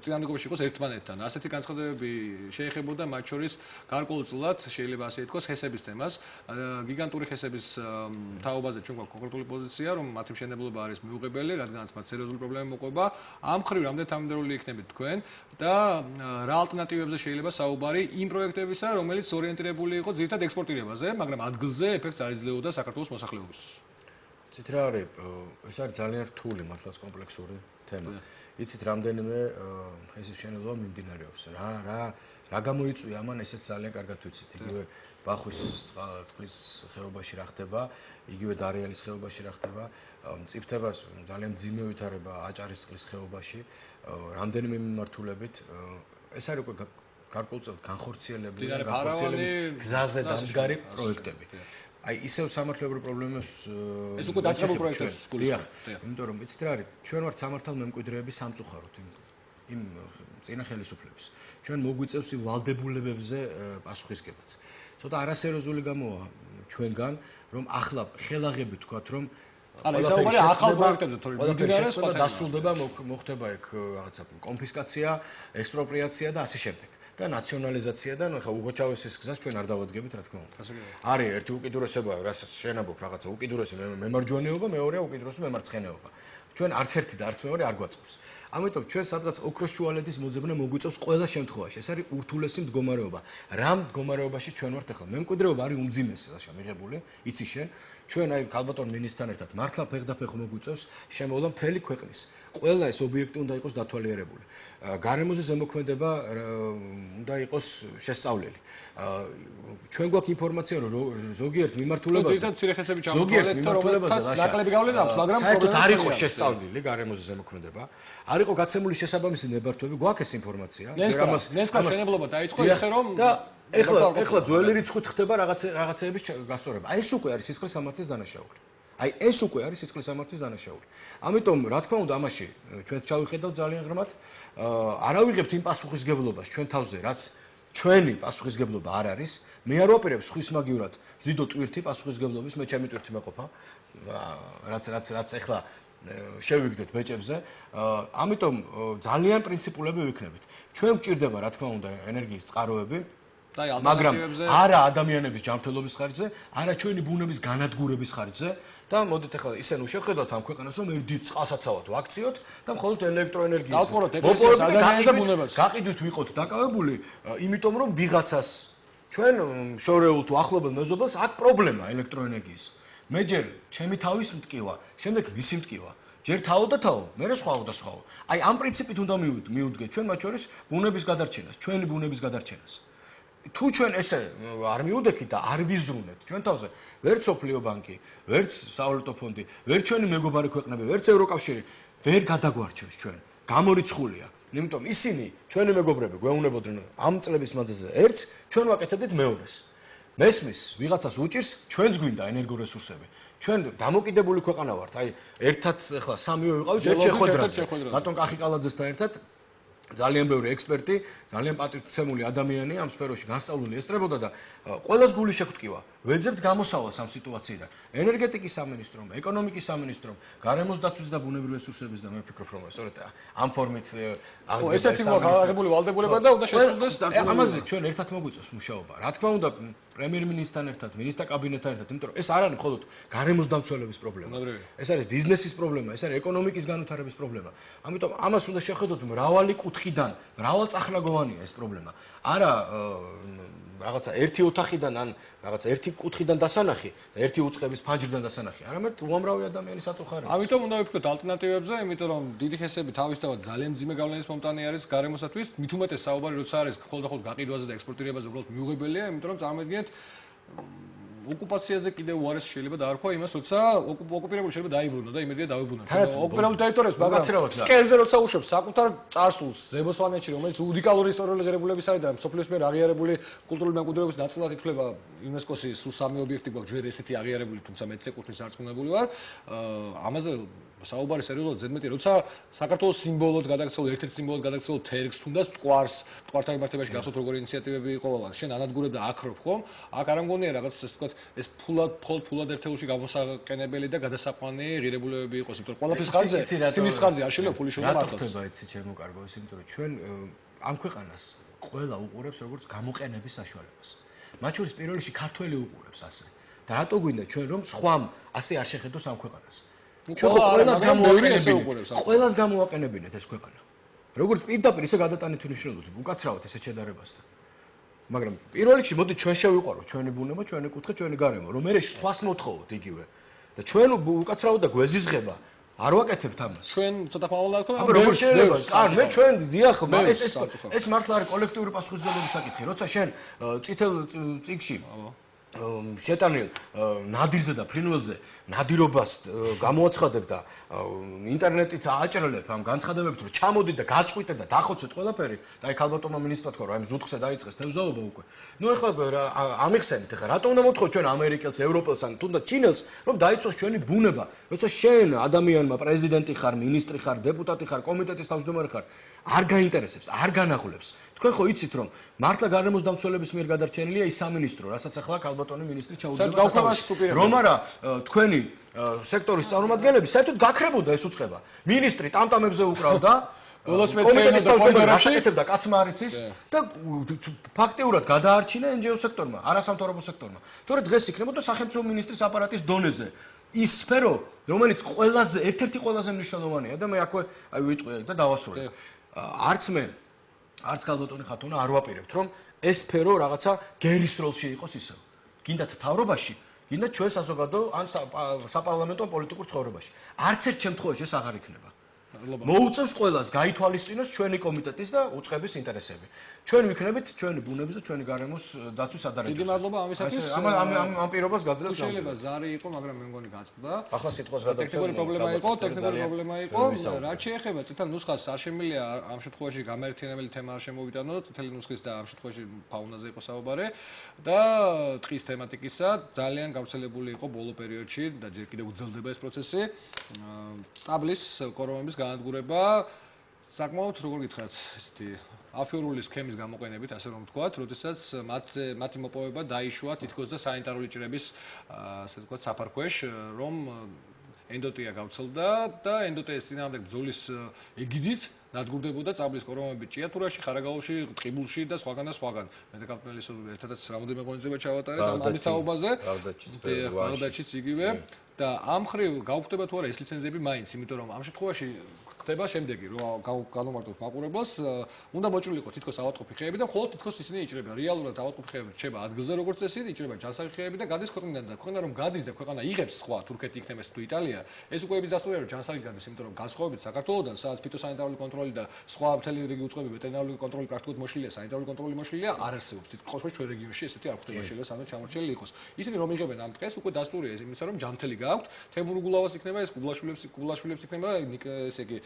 წინააღმდეგობაში იყოს ერთმანეთთან. ასეთი განცხადებები შეეხებოდა მათ შორის გარკვეულწილად, შეიძლება ასე ითქვას, ჰესების თემას. გიგანტური ჰესების თაობაზე ჩვენ გვაქვს კონკრეტული პოზიცია, რომ მათი მშენებლობა არის მიუღებელი, რადგანაც მათ სერიოზული პრობლემები მოყვება. ამ მხრივ რამდენად თანმიმდევრული იქნებით თქვენ და რა ალტერნატივებზე შეიძლება საუბარი იმ პროექტებისა, რომელიც ორიენტირებული იყო ძირითადად ექსპორტირებაზე, მაგრამ ადგილზე ეფექტს არ იძლეოდა საქართველოს მოსახლეობისთვის. იცით რა არის, ეს არის ძალიან რთული მართლაც კომპლექსური თემა. იცით რამდენიმე ეს შენელობა მიმდინარეობს. რა გამოიწვია ამან, ესეც ძალიან კარგად ვიცით. იგივე ბახვის წყლის ხეობაში რა ხდება, იგივე დარიალის ხეობაში რა ხდება, მწიფთებას ძალიან მძიმე ვითარება აჭარის წყლის ხეობაში, რამდენიმე მიმართულებით. ეს არის უკვე გარკვეულწილად განხორციელებული და განხორციელების გზაზე დამდგარი პროექტები. აი ისევ სამართლებრივ პრობლემებს ეს უკვე დაწყებულ პროექტებს გულისხმობ. იმიტომ რომ იცით რა არის, ჩვენ ვართ სამართალ მემკვიდრეების სამწუხაროდ იმ წინა ხელისუფლების. ჩვენ მოგვიწევს იმ ვალდებულებებზე პასუხისგებაც. ცოტა არასერიოზული გამოა ჩვენგან, რომ ახლა ხელაღები თქვათ, რომ არა, ეს არის ახალ პროექტებზე, თორემ მიმდინარეობს სხვა დასრულდება, მოხდება ეგ რაღაცა კონფისკაცია, ექსპროპრიაცია და ასე შემდეგ. და ნაციონალიზაცია და ნახა უგოჩავესის გზას ჩვენ არ დავადგებით რა თქმა უნდა. არის ერთი უკიდურესობა, რასაც შენაბობ რაღაცა უკიდურესი მემარჯვენეობა, მეორეა უკიდურესი მემარცხენეობა. ჩვენ არც ერთი და არც მეორე არ გვაწყობს. ამიტომ ჩვენ სადღაც ოქროს შუალედის მოძებნა მოგვიწევს ყველა შემთხვევაში. ეს არის ურთულესი მდგომარეობა. რა მდგომარეობაში ჩვენ ვართ ახლა? მემკვიდრეობა არის უმძიმესი რაშა მიღებული, იცი შენ. ჩვენ აი ქალბატონ მინისტრთან ერთად მართლა ფეხდაფეხ მოგვიწევს შემოვლა მთელი ქვეყნის. ყველა ეს ობიექტი უნდა იყოს დათვალიერებული. გარემოზე ზემოქმედება უნდა იყოს შესწავლილი. ჩვენ გვაქვს ინფორმაცია, რომ ზოგიერთ მიმართულებაზე ნაკლები გავლენა აქვს, მაგრამ საერთოდ არ იყო შესწავლილი გარემოზე ზემოქმედება. არ იყო გაცემული შესაბამისი ნებართვები, გვაქვს ეს ინფორმაცია. ნესკას შენებლობა დაიწყო ისე რომ და ეხლა ძველი რიცხვით ხდება რაღაცეების გასწორება. აი ეს უკვე არის სისხლის სამართლის დანაშაული. აი ეს უკვე არის სისხლის სამართლის დანაშაული. ამიტომ რა თქმა უნდა ამაში ჩვენ ჩავიხედავთ ძალიან ღრმად. არ ავიღებთ იმ პასუხისგებლობას ჩვენ თავზე, რაც ჩვენი პასუხისგებლობა არ არის. მე არ ვაპირებ სხვის მაგივრად ზიდო ტვირთი პასუხისგებლობის, მე ჩემი ტვირთი მეყოფა. რაც ეხლა შევიგდეთ ბეჭებზე. ამიტომ ძალიან პრინციპულები ვიქნებით. ჩვენ გვჭირდება რა თქმა უნდა ენერგიის წყაროები, მაგრამ არა ადამიანების ჯანმრთელობის ხარჯზე, არა ჩვენი ბუნების განადგურების ხარჯზე და მოდით ახლა ისე ნუ შევხედოთ ამ ქვეყანას, რომ ერთ დიდ წყალსაცავად ვაქციოთ და მხოლოდ ელექტროენერგიის დავპყროთ ეკლესიას ადამიანებს და ბუნებას. გაყიდვით ვიყოთ დაკავებული, იმიტომ რომ ვიღაცას ჩვენ შორეულ თუ ახლობელ მეზობელს აქვს პრობლემა ელექტროენერგიის. მე ჯერ ჩემი თავის მტკივა, შემდეგ მისი მტკივა. ჯერ თავო და თავო, მერე სხვაო და სხვაო. აი ამ პრინციპით უნდა მივუდგეთ ჩვენ მათ შორის ბუნების გადარჩენას, ჩვენი ბუნების გადარჩენას. თუ ჩვენ ესე არ მივუდექით და არ ვიზრუნეთ ჩვენ თავზე, ვერც სოფლიო ბანკი, ვერც სავალუტო ფონდი, ვერც ჩვენი მეგობარი ქვეყნები, ვერც ევროკავშირი ვერ გადაგვარჩევს ჩვენ. გამორიცხულია. იმიტომ ისინი ჩვენი მეგობრები გვეუბნებოდნენ ამ წლების მანძილზე ერთს, ჩვენ ვაკეთებდით მეორეს. მესმის ვიღაცას უჭირს, ჩვენც გვინდა ენერგორესურსები. ჩვენ დამოკიდებული ქვეყანა ვართ. აი ერთად ახლა სამივე ვიყავით ერთ შეხვედრაზე. ბატონ კახიკალაძესთან ერთად ძალიან ბევრი ექსპერტი, ძალიან პატრიოტული ადამიანი ამ სფეროში განსწავლული ესწრებოდა და ყველას გული შეგვტკივა. ვეძებთ გამოსავალს ამ სიტუაციიდან. ენერგეტიკის სამინისტრომ, ეკონომიკის სამინისტრომ, გარემოს დაცვის და ბუნებრივი რესურსების და მე ვფიქრობ, რომ სწორედ ამ ფორმით აღდგება ესეთი აღებული ვალდებულება და უნდა შესრულდეს დარწმუნებული. ამაზე ჩვენ ერთად მოგვიწევს მუშაობა. რა თქმა უნდა, პრემიერ-მინისტრთან ერთად, მინისტრთა კაბინეტთან ერთად, იმიტომ რომ ეს არ არის მხოლოდ გარემოს დამცველების პრობლემა. ეს არის ბიზნესის პრობლემა, ეს არის ეკონომიკის განვითარების პრობლემა. ამიტომ ამას უნდა შევხედოთ მრავალი კუთხიდან, მრავალწახნაგოვანია ეს პრობლემა. არა რაღაცა ერთი ოთახიდან ან რაღაცა ერთი კუთხიდან დასანახი და ერთი უწყების ფანჯრიდან დასანახი. არამედ უამრავი ადამიანის აწუხარება. ამიტომ უნდა ვიფიქროთ ალტერნატივებზე, იმიტომ რომ დიდი ხესები თავისთავად ძალიან მძიმე გავლენის მომტანი არის გარემოსათვის, მით უმეტეს საუბარი როცა არის ხოლმე გაყიდვაზე და ექსპორტირებაზე უბრალოდ მიუღებელია, იმიტომ რომ წარმოიდგინეთ ოკუპაციაზე კიდევ უარეს შეიძლება დაარქვა იმას, როცა ოკუპირებული შეიძლება დაიბრუნო და იმედია დავიბრუნოთ. ოკუპირებული ტერიტორიას მაგაცრავად სკელზე როცა უშვებს საკუთარ წარსულს ზებოსვანეთში, რომელიც უნიკალური ისტორიული ღირებულების არის და სოფლიოს მიერ აღიარებული კულტურული მემკვიდრეობის ნაწილად ითვლება იუნესკოს-ის სულ 3 ობიექტი გვაქვს ჯერ ესეთი აღიარებული, თუმცა მეც ეკუთვნის არწმუნებული ვარ. ამაზე საუბარი სერიოზულად ზედმეტი, როცა საქართველოს სიმბოლოდ გადაგცეულ, ერთ-ერთ სიმბოლოდ გადაგცეულ თერგს, თუნდაც მტკვართან მიმართებაში გახსოვთ როგორი ინიციატივები იყო, შენ ანადგურებ და აკრობ ხომ? აქ არ ამგონია რაღაც ესე ვთქვათ, ეს ფულად ერთეულში გამოსაყენებელი და გადასაყვანი ღირებულებები იყოს, იმიტომ რომ ყველაფრის ხარჯზე, სიმის ხარჯზე არ შეიძლება ფული შევდო მართავს. რა ხდება იცი ჩემო კარგო, ის იმიტომ რომ ჩვენ ამ ქვეყანას ყველა უყურებს როგორც გამოყენების საშუალებას. მათ შორის პირველ რიგში ქართველი უყურებს ასე. და რატო გვინდა ჩვენ რომ სხვამ ასე არ შეხედოს ამ ქვეყანას? ჩვენ ყველას გამოვაყენებინეთ ეს ქვეყანა. როგორც პირდაპირ ისე გადატანით მნიშვნელობით, უკაცრავად ესე შედარებასთან. მაგრამ პირველ რიგში მოდი ჩვენ შევიყვარო ჩვენი ბუნება, ჩვენი კუთხე, ჩვენი გარემო, რომ მე სხვას მოთხოვოთ იგივე. და ჩვენ უკაცრავად და გვეზიზღება არ ვაკეთებთ ამას. ჩვენ ცოტა ხმაურად ვქნა, მაგრამ როგორ შეიძლება? კარ, მე ჩვენ დიახ, ეს მართლა არის კოლექტიური პასუხისმგებლობის საკითხი. როცა შენ წითელ წიგში შეტანილ ნადირზე და ფრინველზე ნადირობას გამოაცხადებ და ინტერნეტით აჭრელებ ამ განცხადებებით, რომ ჩამოდით და გაწყვიტეთ და დახოცეთ ყველაფერი და აი ქალბატონმა მინისტრმა თქვა, რომ აი ზუთხზე დაიწყეს თევზაობა უკვე. ნუ ეხლა ამიხსენით, ეხლა რატომ უნდა მოთხოვოთ ჩვენ ამერიკელს, ევროპელს ან თუნდაც ჩინელს, რომ დაიწყოს ჩვენი ბუნება, როცა შენ ადამიანმა პრეზიდენტი ხარ, მინისტრი ხარ, დეპუტატი ხარ, კომიტეტის თავმჯდომარე ხარ, არ გაინტერესებს, არ განაღლებს. თქვენ ხო იცით, რომ მართლა გარემოს დამცველების მიერ გადარჩენილია ის სამინისტრო, რასაც ახლა ქალბატონი მინისტრი ჩაუდგება. რომ არა თქვენი სექტორის წარმომადგენლები საერთოდ გაქრებოდა ეს უწყება. მინისტრი ტამტამებზე უკრავდა, კომიტეტის თავმჯდომარე აკეთებდა კაცმა არ იცის და ფაქტიურად გადაარჩინა NGO სექტორმა, არასამთავრობო სექტორმა. თორე დღეს იქნებოდა სახელმწიფო მინისტრის აპარატის დონეზე ის სფერო, რომელიც ყველაზე ერთ-ერთი ყველაზე მნიშვნელოვანია და მე აქვე აი ვიტყვი და დავასრულე. არც მე, არც ქალბატონი ხათუნა არ ვაპირებთ, რომ ეს სფერო რაღაცა გერის როლში იყოს ისევ. გინდათ მთავრობაში, გინდათ ჩვენ საზოგადო ან საპარლამენტო პოლიტიკურ ცხოვრებაში. არც ერთ შემთხვევაში ეს აღარ იქნება. მოუწევს ყველას გაითვალისწინოს ჩვენი კომიტეტის და უწყების ინტერესები. ჩვენ ვიქნებით ჩვენი ბუნების და ჩვენი გარემოს დაცვის ადარებაში. დიდი მადლობა ამისათვის. ამ პირობას გაძლევთ. შეიძლება ზარი იყო, მაგრამ მე მგონი გაწყდა. ახლა სიტყვას გადავწევ. ტექნიკური პრობლემა იყო, რაც შეეხება წითელ ნუსხას არ შემილია ამ შემთხვევაში გამაერთიანებელი თემა არ შემოვიტანო, წითელი ნუსხის და ამ შემთხვევაში ფაუნაზე იყო საუბარი და ტყის თემატიკისა ძალიან გავრცელებული იყო ბოლო პერიოდში და ჯერ კიდევ უძელდება ეს პროცესი. სტაბლის კორომების განადგურება საკმაოდ როგორ გითხრათ, ესეთი აფიორული სქემის გამოყენებით, ასე რომ ვთქვათ, როდესაც მათი მოპოვება დაიშვა თითქოს და სანიტარული ჭრების, ასე ვთქვათ, საფარქვეშ, რომ ენდოტია გავრცელდა და ენდოტიის წინააღმდეგ ბრძოლის ეგიდით ნადგურდებოდა წაბლის კორომები ჭიათურაში, ხარაგაულში, ტყიბულში და სხვაგან და სხვაგან. მე და კაპიტალის ერთადაც რამოდენიმე ღონისძიება ჩავატარეთ ამის თაობაზე. ბაღდადშიც იგივე. და ამ ხრივ გაუხდება თუ არა ეს ლიცენზიები მაინც, იმიტომ რომ ამ შემთხვევაში ხდება შემდეგი, რომ განუმარტოთ მაყურებელს, უნდა მოჭრილიყო თითქოს ავადმყოფი ხეები და მხოლოდ თითქოს ისინი იჭრება. რეალურად ავადმყოფი ხეები რჩება ადგილზე როგორც წესი, იჭრება ჯანსაღი ხეები და გადის ქვეყნიდან და ქვეყანა რომ გადის და ქვეყანა იღებს სხვა თურქეთი იქნება თუ იტალია, ეს უკვე ის დასტურია რომ ჯანსაღი გადის, იმიტომ რომ განსხვავებით საქართველოსთან, სადაც ფიტოსანიტარული კონტროლი და სხვა მთელი რიგი უწყები ვეტერინარული კონტროლი პრაქტიკულად მოშლილია, სანიტარული კონტროლი მოშლილია, არ არსებობს. თითქოს ჩვენ რეგიონში ესეთი არ ხდება შეიძლება სანამ ჩამორჩენილი იყოს. ისინი რომ იღებენ ამ დღეს უკვე დასტურია ეს იმისა რომ ჯანმრთელი გააქვთ, თემურ გულავას იქნება ეს გულაშვილებს იქნება ესე იგი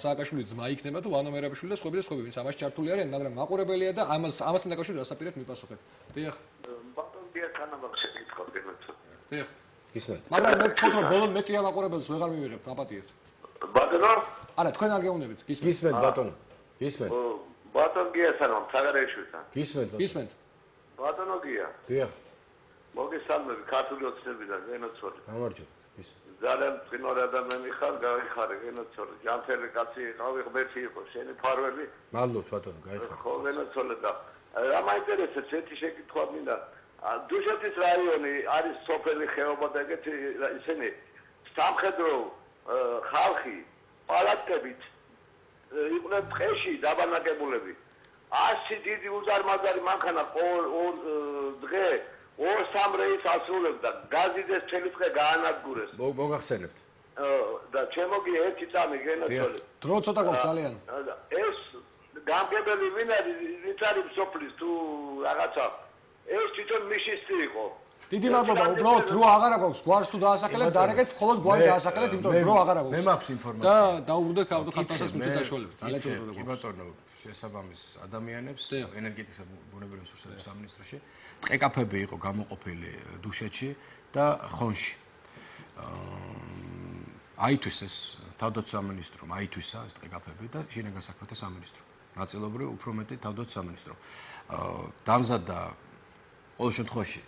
სააკაშვილის ძმა იქნება თუ ვანო მერაბიშვილი და სხვები და სხვები, ვინც ამაში ჩართული არიან, მაგრამ მაყურებელია და ამასთან დაკავშირებით რასაპირებთ მიპასუხეთ. დიახ. ბატონ დიახანაბახ შეკითხავ გენოცო. დიახ. გისმენთ. მაგრამ მე თვითონ რომ ბოლოს მეტია მაყურებელს ვეღარ მივიღებ, აპატიეთ. ბატონო? არა, თქვენ არ გეუბნებით. გისმენთ ბატონო. გისმენთ. ბატონ გიასანამ საგარეშვილთან. გისმენთ. გისმენთ. ბატონო გია. დიახ. მოგესალმები ქართული ოცნებიდან გენოცოდი. გამარჯობთ. ძალიან წინორი ადამიანი ხარ, გაიხარე გენოცოდი. ჯანმრთელი კაცი იყავი, ღმერთი იყო, შენი ფარველი. მადლობთ ბატონო, გაიხარე. ხო, გენოცოდი და რა მაინტერესებს ერთი შეკითხვა მინდა. დუშეთის რაიონი არის სოფელი ხეობა და ეგეთი ისინი სამხედრო ხალხი პალატებით იყვნენ ტყეში დაბანაკებულები. 100 დიდი უზარმაზარი მანქანა ყოველ დღე 2-3 რეისს ასრულებდა. გაზიდეს მთელი დღე გაანადგურეს. მოგახსენებთ. და ჩემოგი ერთი წამი გენოცოდი. დრო ცოტა გვაქვს ძალიან. ეს გამგებელი ვინ არის? ვინც არის სოფლის თუ რაღაცა ეს თვითონ მიშისტი იყო. დიდი მადლობა, უბრალოდ დრო აღარა გვაქვს, გვარს თუ დაასახელეთ, დარეკეთ, მხოლოდ გვარი დაასახელეთ, იმიტომ რომ დრო აღარა გვაქვს. მე მაქვს ინფორმაცია. და დაუბრუნდეთ ხალხასაც მიწის საშუალებით. ძალიან ჯობია. კი ბატონო, შესაბამის ადამიანებს ენერგეტიკისა და ბუნებრივი რესურსების სამინისტროში ტყეკაფები იყო გამოყოფილი დუშეთში და ხონში. აითვისეს ეს თავდაცვის სამინისტრომ, აითვისა ეს ტყეკაფები და შინაგან საქმეთა სამინისტრო. ნაწილობრივ უფრო მეტი თავდაცვის სამინისტრო. დამზადდა ყოველ შემთხვევაში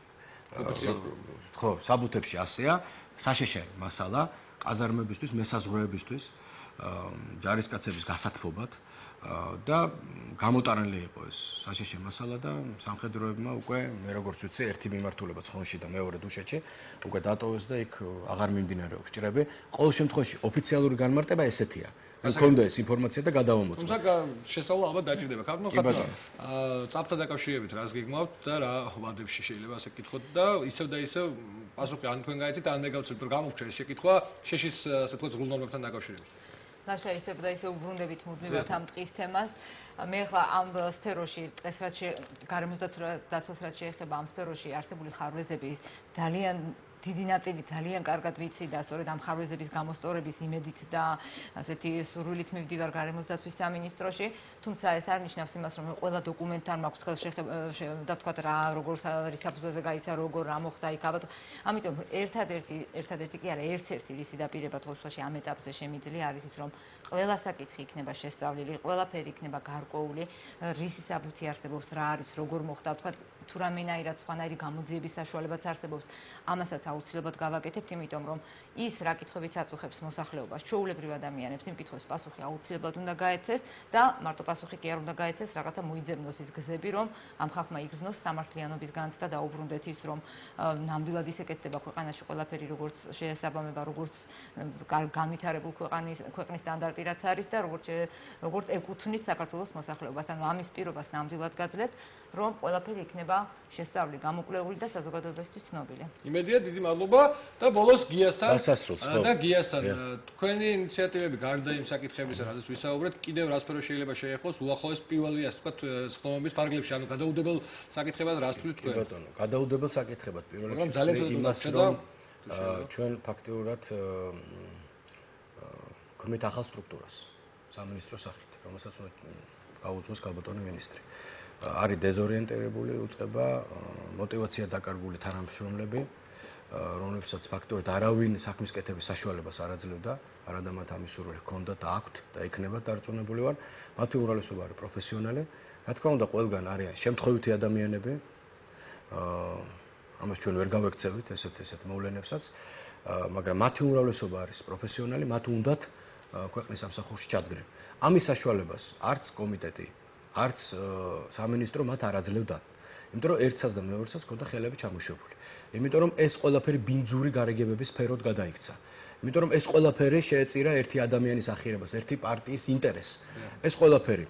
ხო, საბუთებში ასეა, საშეშე მასალა ყაზარმებისთვის, მესაზღვრეებისთვის, ჯარისკაცების გასათბობად და გამოტანილი იყო ეს საშეშე მასალა და სამხედროებმა უკვე მე როგორც ვიცი, ერთი მიმართულება ცხონში და მეორე დუშეთში უკვე დატოვეს და იქ აღარ მიმდინარეობს ჭრები. ყოველ შემთხვევაში ოფიციალური განმარტება ესეთია. მქონდა ეს ინფორმაცია და გადავამოწმე. თუმცა შესავლა ალბათ დაჭირდება. ქართულ ხალხთან წაფთან დაკავშირებით რას გეგმავთ და რა ვადებში შეიძლება ასე გკითხოთ და ისევ და ისევ პასუხი ან თქვენ გაიცით ან მე გავცნობ, რომ გამოვჩა ეს შეკითხვა შეშის ასე თქვა ზღუდ ნორმებთან დაკავშირებით. ნაშა ისევ და ისევ უბრუნდებით მუდმივად ამ ტყის თემას. მე ახლა ამ სფეროში ტყეს რაც გარემოს დაცვას რაც შეეხება ამ სფეროში არსებული ხარვეზების ძალიან დიდი ნაწილი ძალიან კარგად ვიცი და სწორედ ამ ხარვეზების გამოსწორების იმედით და ასეთი სურვილით მივდივარ გარემოს დაცვის სამინისტროში, თუმცა ეს არ ნიშნავს იმას, რომ ყველა დოკუმენტი არ მაქვს ხელს და ვთქვათ რა როგორ არის საფუძველზე გაიცა, როგორ რა მოხდა იქ ალბათ. ამიტომ ერთადერთი კი არა, ერთ-ერთი რისი დაპირება ცხოვრებაში ამ ეტაპზე შემიძლია არის ის, რომ ყველა საკითხი იქნება შესწავლილი, ყველაფერი იქნება გარკვეული, რისი საბუთი არსებობს, რა არის, როგორ მოხდა, ვთქვათ თუ რამენაირად სხვანაირი გამოძიების საშუალებაც არსებობს, ამასაც აუცილებლად გავაკეთებთ, იმიტომ რომ ის რა კითხვებიც აწუხებს მოსახლეობას, ჩვეულებრივ ადამიანებს, იმ კითხვებს პასუხი აუცილებლად უნდა გაეცეს და მარტო პასუხი კი არ უნდა გაეცეს, რაღაცა მოიძებნოს ის გზები, რომ ამ ხალხმა იგრძნოს სამართლიანობის განცდა და დაუბრუნდეთ ის, რომ ნამდვილად ის ეკეთდება ქვეყანაში ყველაფერი როგორც შეესაბამება, როგორც განვითარებულ ქვეყნის სტანდარტი რაც არის და როგორც ეკუთვნის საქართველოს მოსახლეობას. ანუ ამის პირობას ნამდვილად გაძლევთ, რომ ყველაფერი იქნება შესწავლილი, გამოკვლეული და საზოგადოებისთვის ცნობილი. იმედია დიდი მადლობა და ბოლოს გიასთან დასასრულს ხო და გიასთან თქვენი ინიციატივები გარდა იმ საკითხებისა, რადგან ვისაუბრეთ, კიდევ რა სფერო შეიძლება შეეხოს უახლოეს პირველი ასე ვთქვათ სხდომების ფარგლებში, ანუ გადაუდებელ საკითხებად რას თვლით თქვენ? კი ბატონო, გადაუდებელ საკითხებად პირველ რიგში ძალიან ცუდად რომ ჩვენ ფაქტიურად გვქონდეთ ახალ სტრუქტურას სამინისტრო სახით, რომელსაც გაუძღვეს ქალბატონი მინისტრი. არის დეზორიენტირებული უწყება, мотиваცია დაკარგული თანამშრომლები, რომლებსაც ფაქტობრივად არავინ საქმის კეთების საშუალებას არ აძლევდა, არადა მათ ამის სურვილი ჰქონდათ და აქვთ და იქნებათ დარწმუნებული ვარ, მათი უმრავლესობა არის პროფესიონალი, რა თქმა უნდა, ყველგან არიან შემთხვევითი ადამიანები, ამას ჩვენ ვერ გავექცევით ესეთ მოვლენებსაც, მაგრამ მათი უმრავლესობა არის პროფესიონალი, მათ უნდათ ქვეყნის სამსახურში ჩადგნენ. ამის საშუალებას არც კომიტეტი არც სამინისტრო მათ არ აძლევდა. იმიტომ რომ ერთსაც და მეორესაც ქონდა ხელები ჩამოშებული. იმიტომ რომ ეს ყველაფერი ბინძური გარეგებების სფეროდ გადაიქცა. იმიტომ რომ ეს ყველაფერი შეეწირა ერთი ადამიანის ახირებას, ერთი პარტიის ინტერესს. ეს ყველაფერი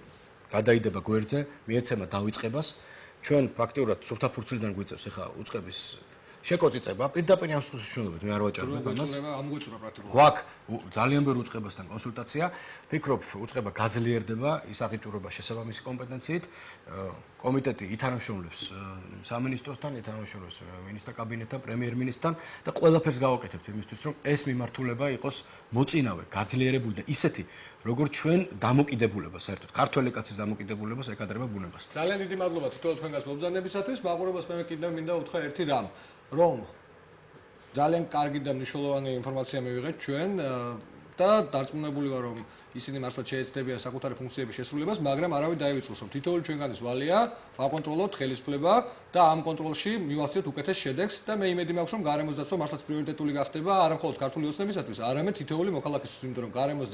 გადაიდება გვერდზე, მიეცემა დავიწყებას. ჩვენ ფაქტიურად სუფთაფურცლიდან გვიწევს ახლა უწყების შეკოწიწება, პირდაპირ ამ სიტუაციაშუალებით მე არ ვაჭარბებ ამას. გვაქვს ძალიან ბევრი უწყებასთან კონსულტაცია. ფიქრობ, უწყება გაძლიერდება, ისაღიჭურება შესაბამისი კომპეტენციით. კომიტეტი ითანამშრომლებს სამინისტროსთან, ითანამშრომლებს მინისტრთა კაბინეტთან, პრემიერ-მინისტრთან და ყველაფერს გავაკეთებთ იმისთვის, რომ ეს მიმართულება იყოს მოწინავე, გაძლიერებული და ისეთი, როგორც ჩვენ დამოკიდებულება საერთოდ ქართველი კაცის დამოკიდებულებას ეკადრება ბუნებას. ძალიან დიდი მადლობა თითოეულ თქვენგანს მობრძანებისათვის. მაყურებელს მე კიდევ მინდა უთხრა ერთი რამ, რომ ძალიან კარგი და მნიშვნელოვანი ინფორმაცია მივიღეთ ჩვენ და დარწმუნებული ვარ, რომ ისინი მართლაც შეეცდებიან საკუთარი ფუნქციების შესრულებას, მაგრამ არავინ დაივიწყოს, რომ თითოეული ჩვენგანის ვალია ვაკონტროლოთ ხელისუფლება და ამ კონტროლში მივახციოთ უკეთეს შედეგს და მე იმედი მაქვს, რომ გარემოს დაცვა მართლაც პრიორიტეტული გახდება არა მხოლოდ ქართული ოცნებისათვის, არამედ თითოეული მოქალაქისთვის, იმიტომ რომ გარემოს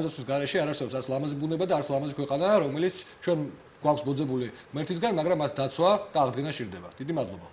დაცვის გარეშე არ არსებობს არც ლამაზი ბუნება და არც ლამაზი ქვეყანა, რომელიც ჩვენ გვაქვს ბოძებული ღმერთისგან, მაგრამ მას დაცვა და აღდგენა სჭირდება. დიდი მადლობა.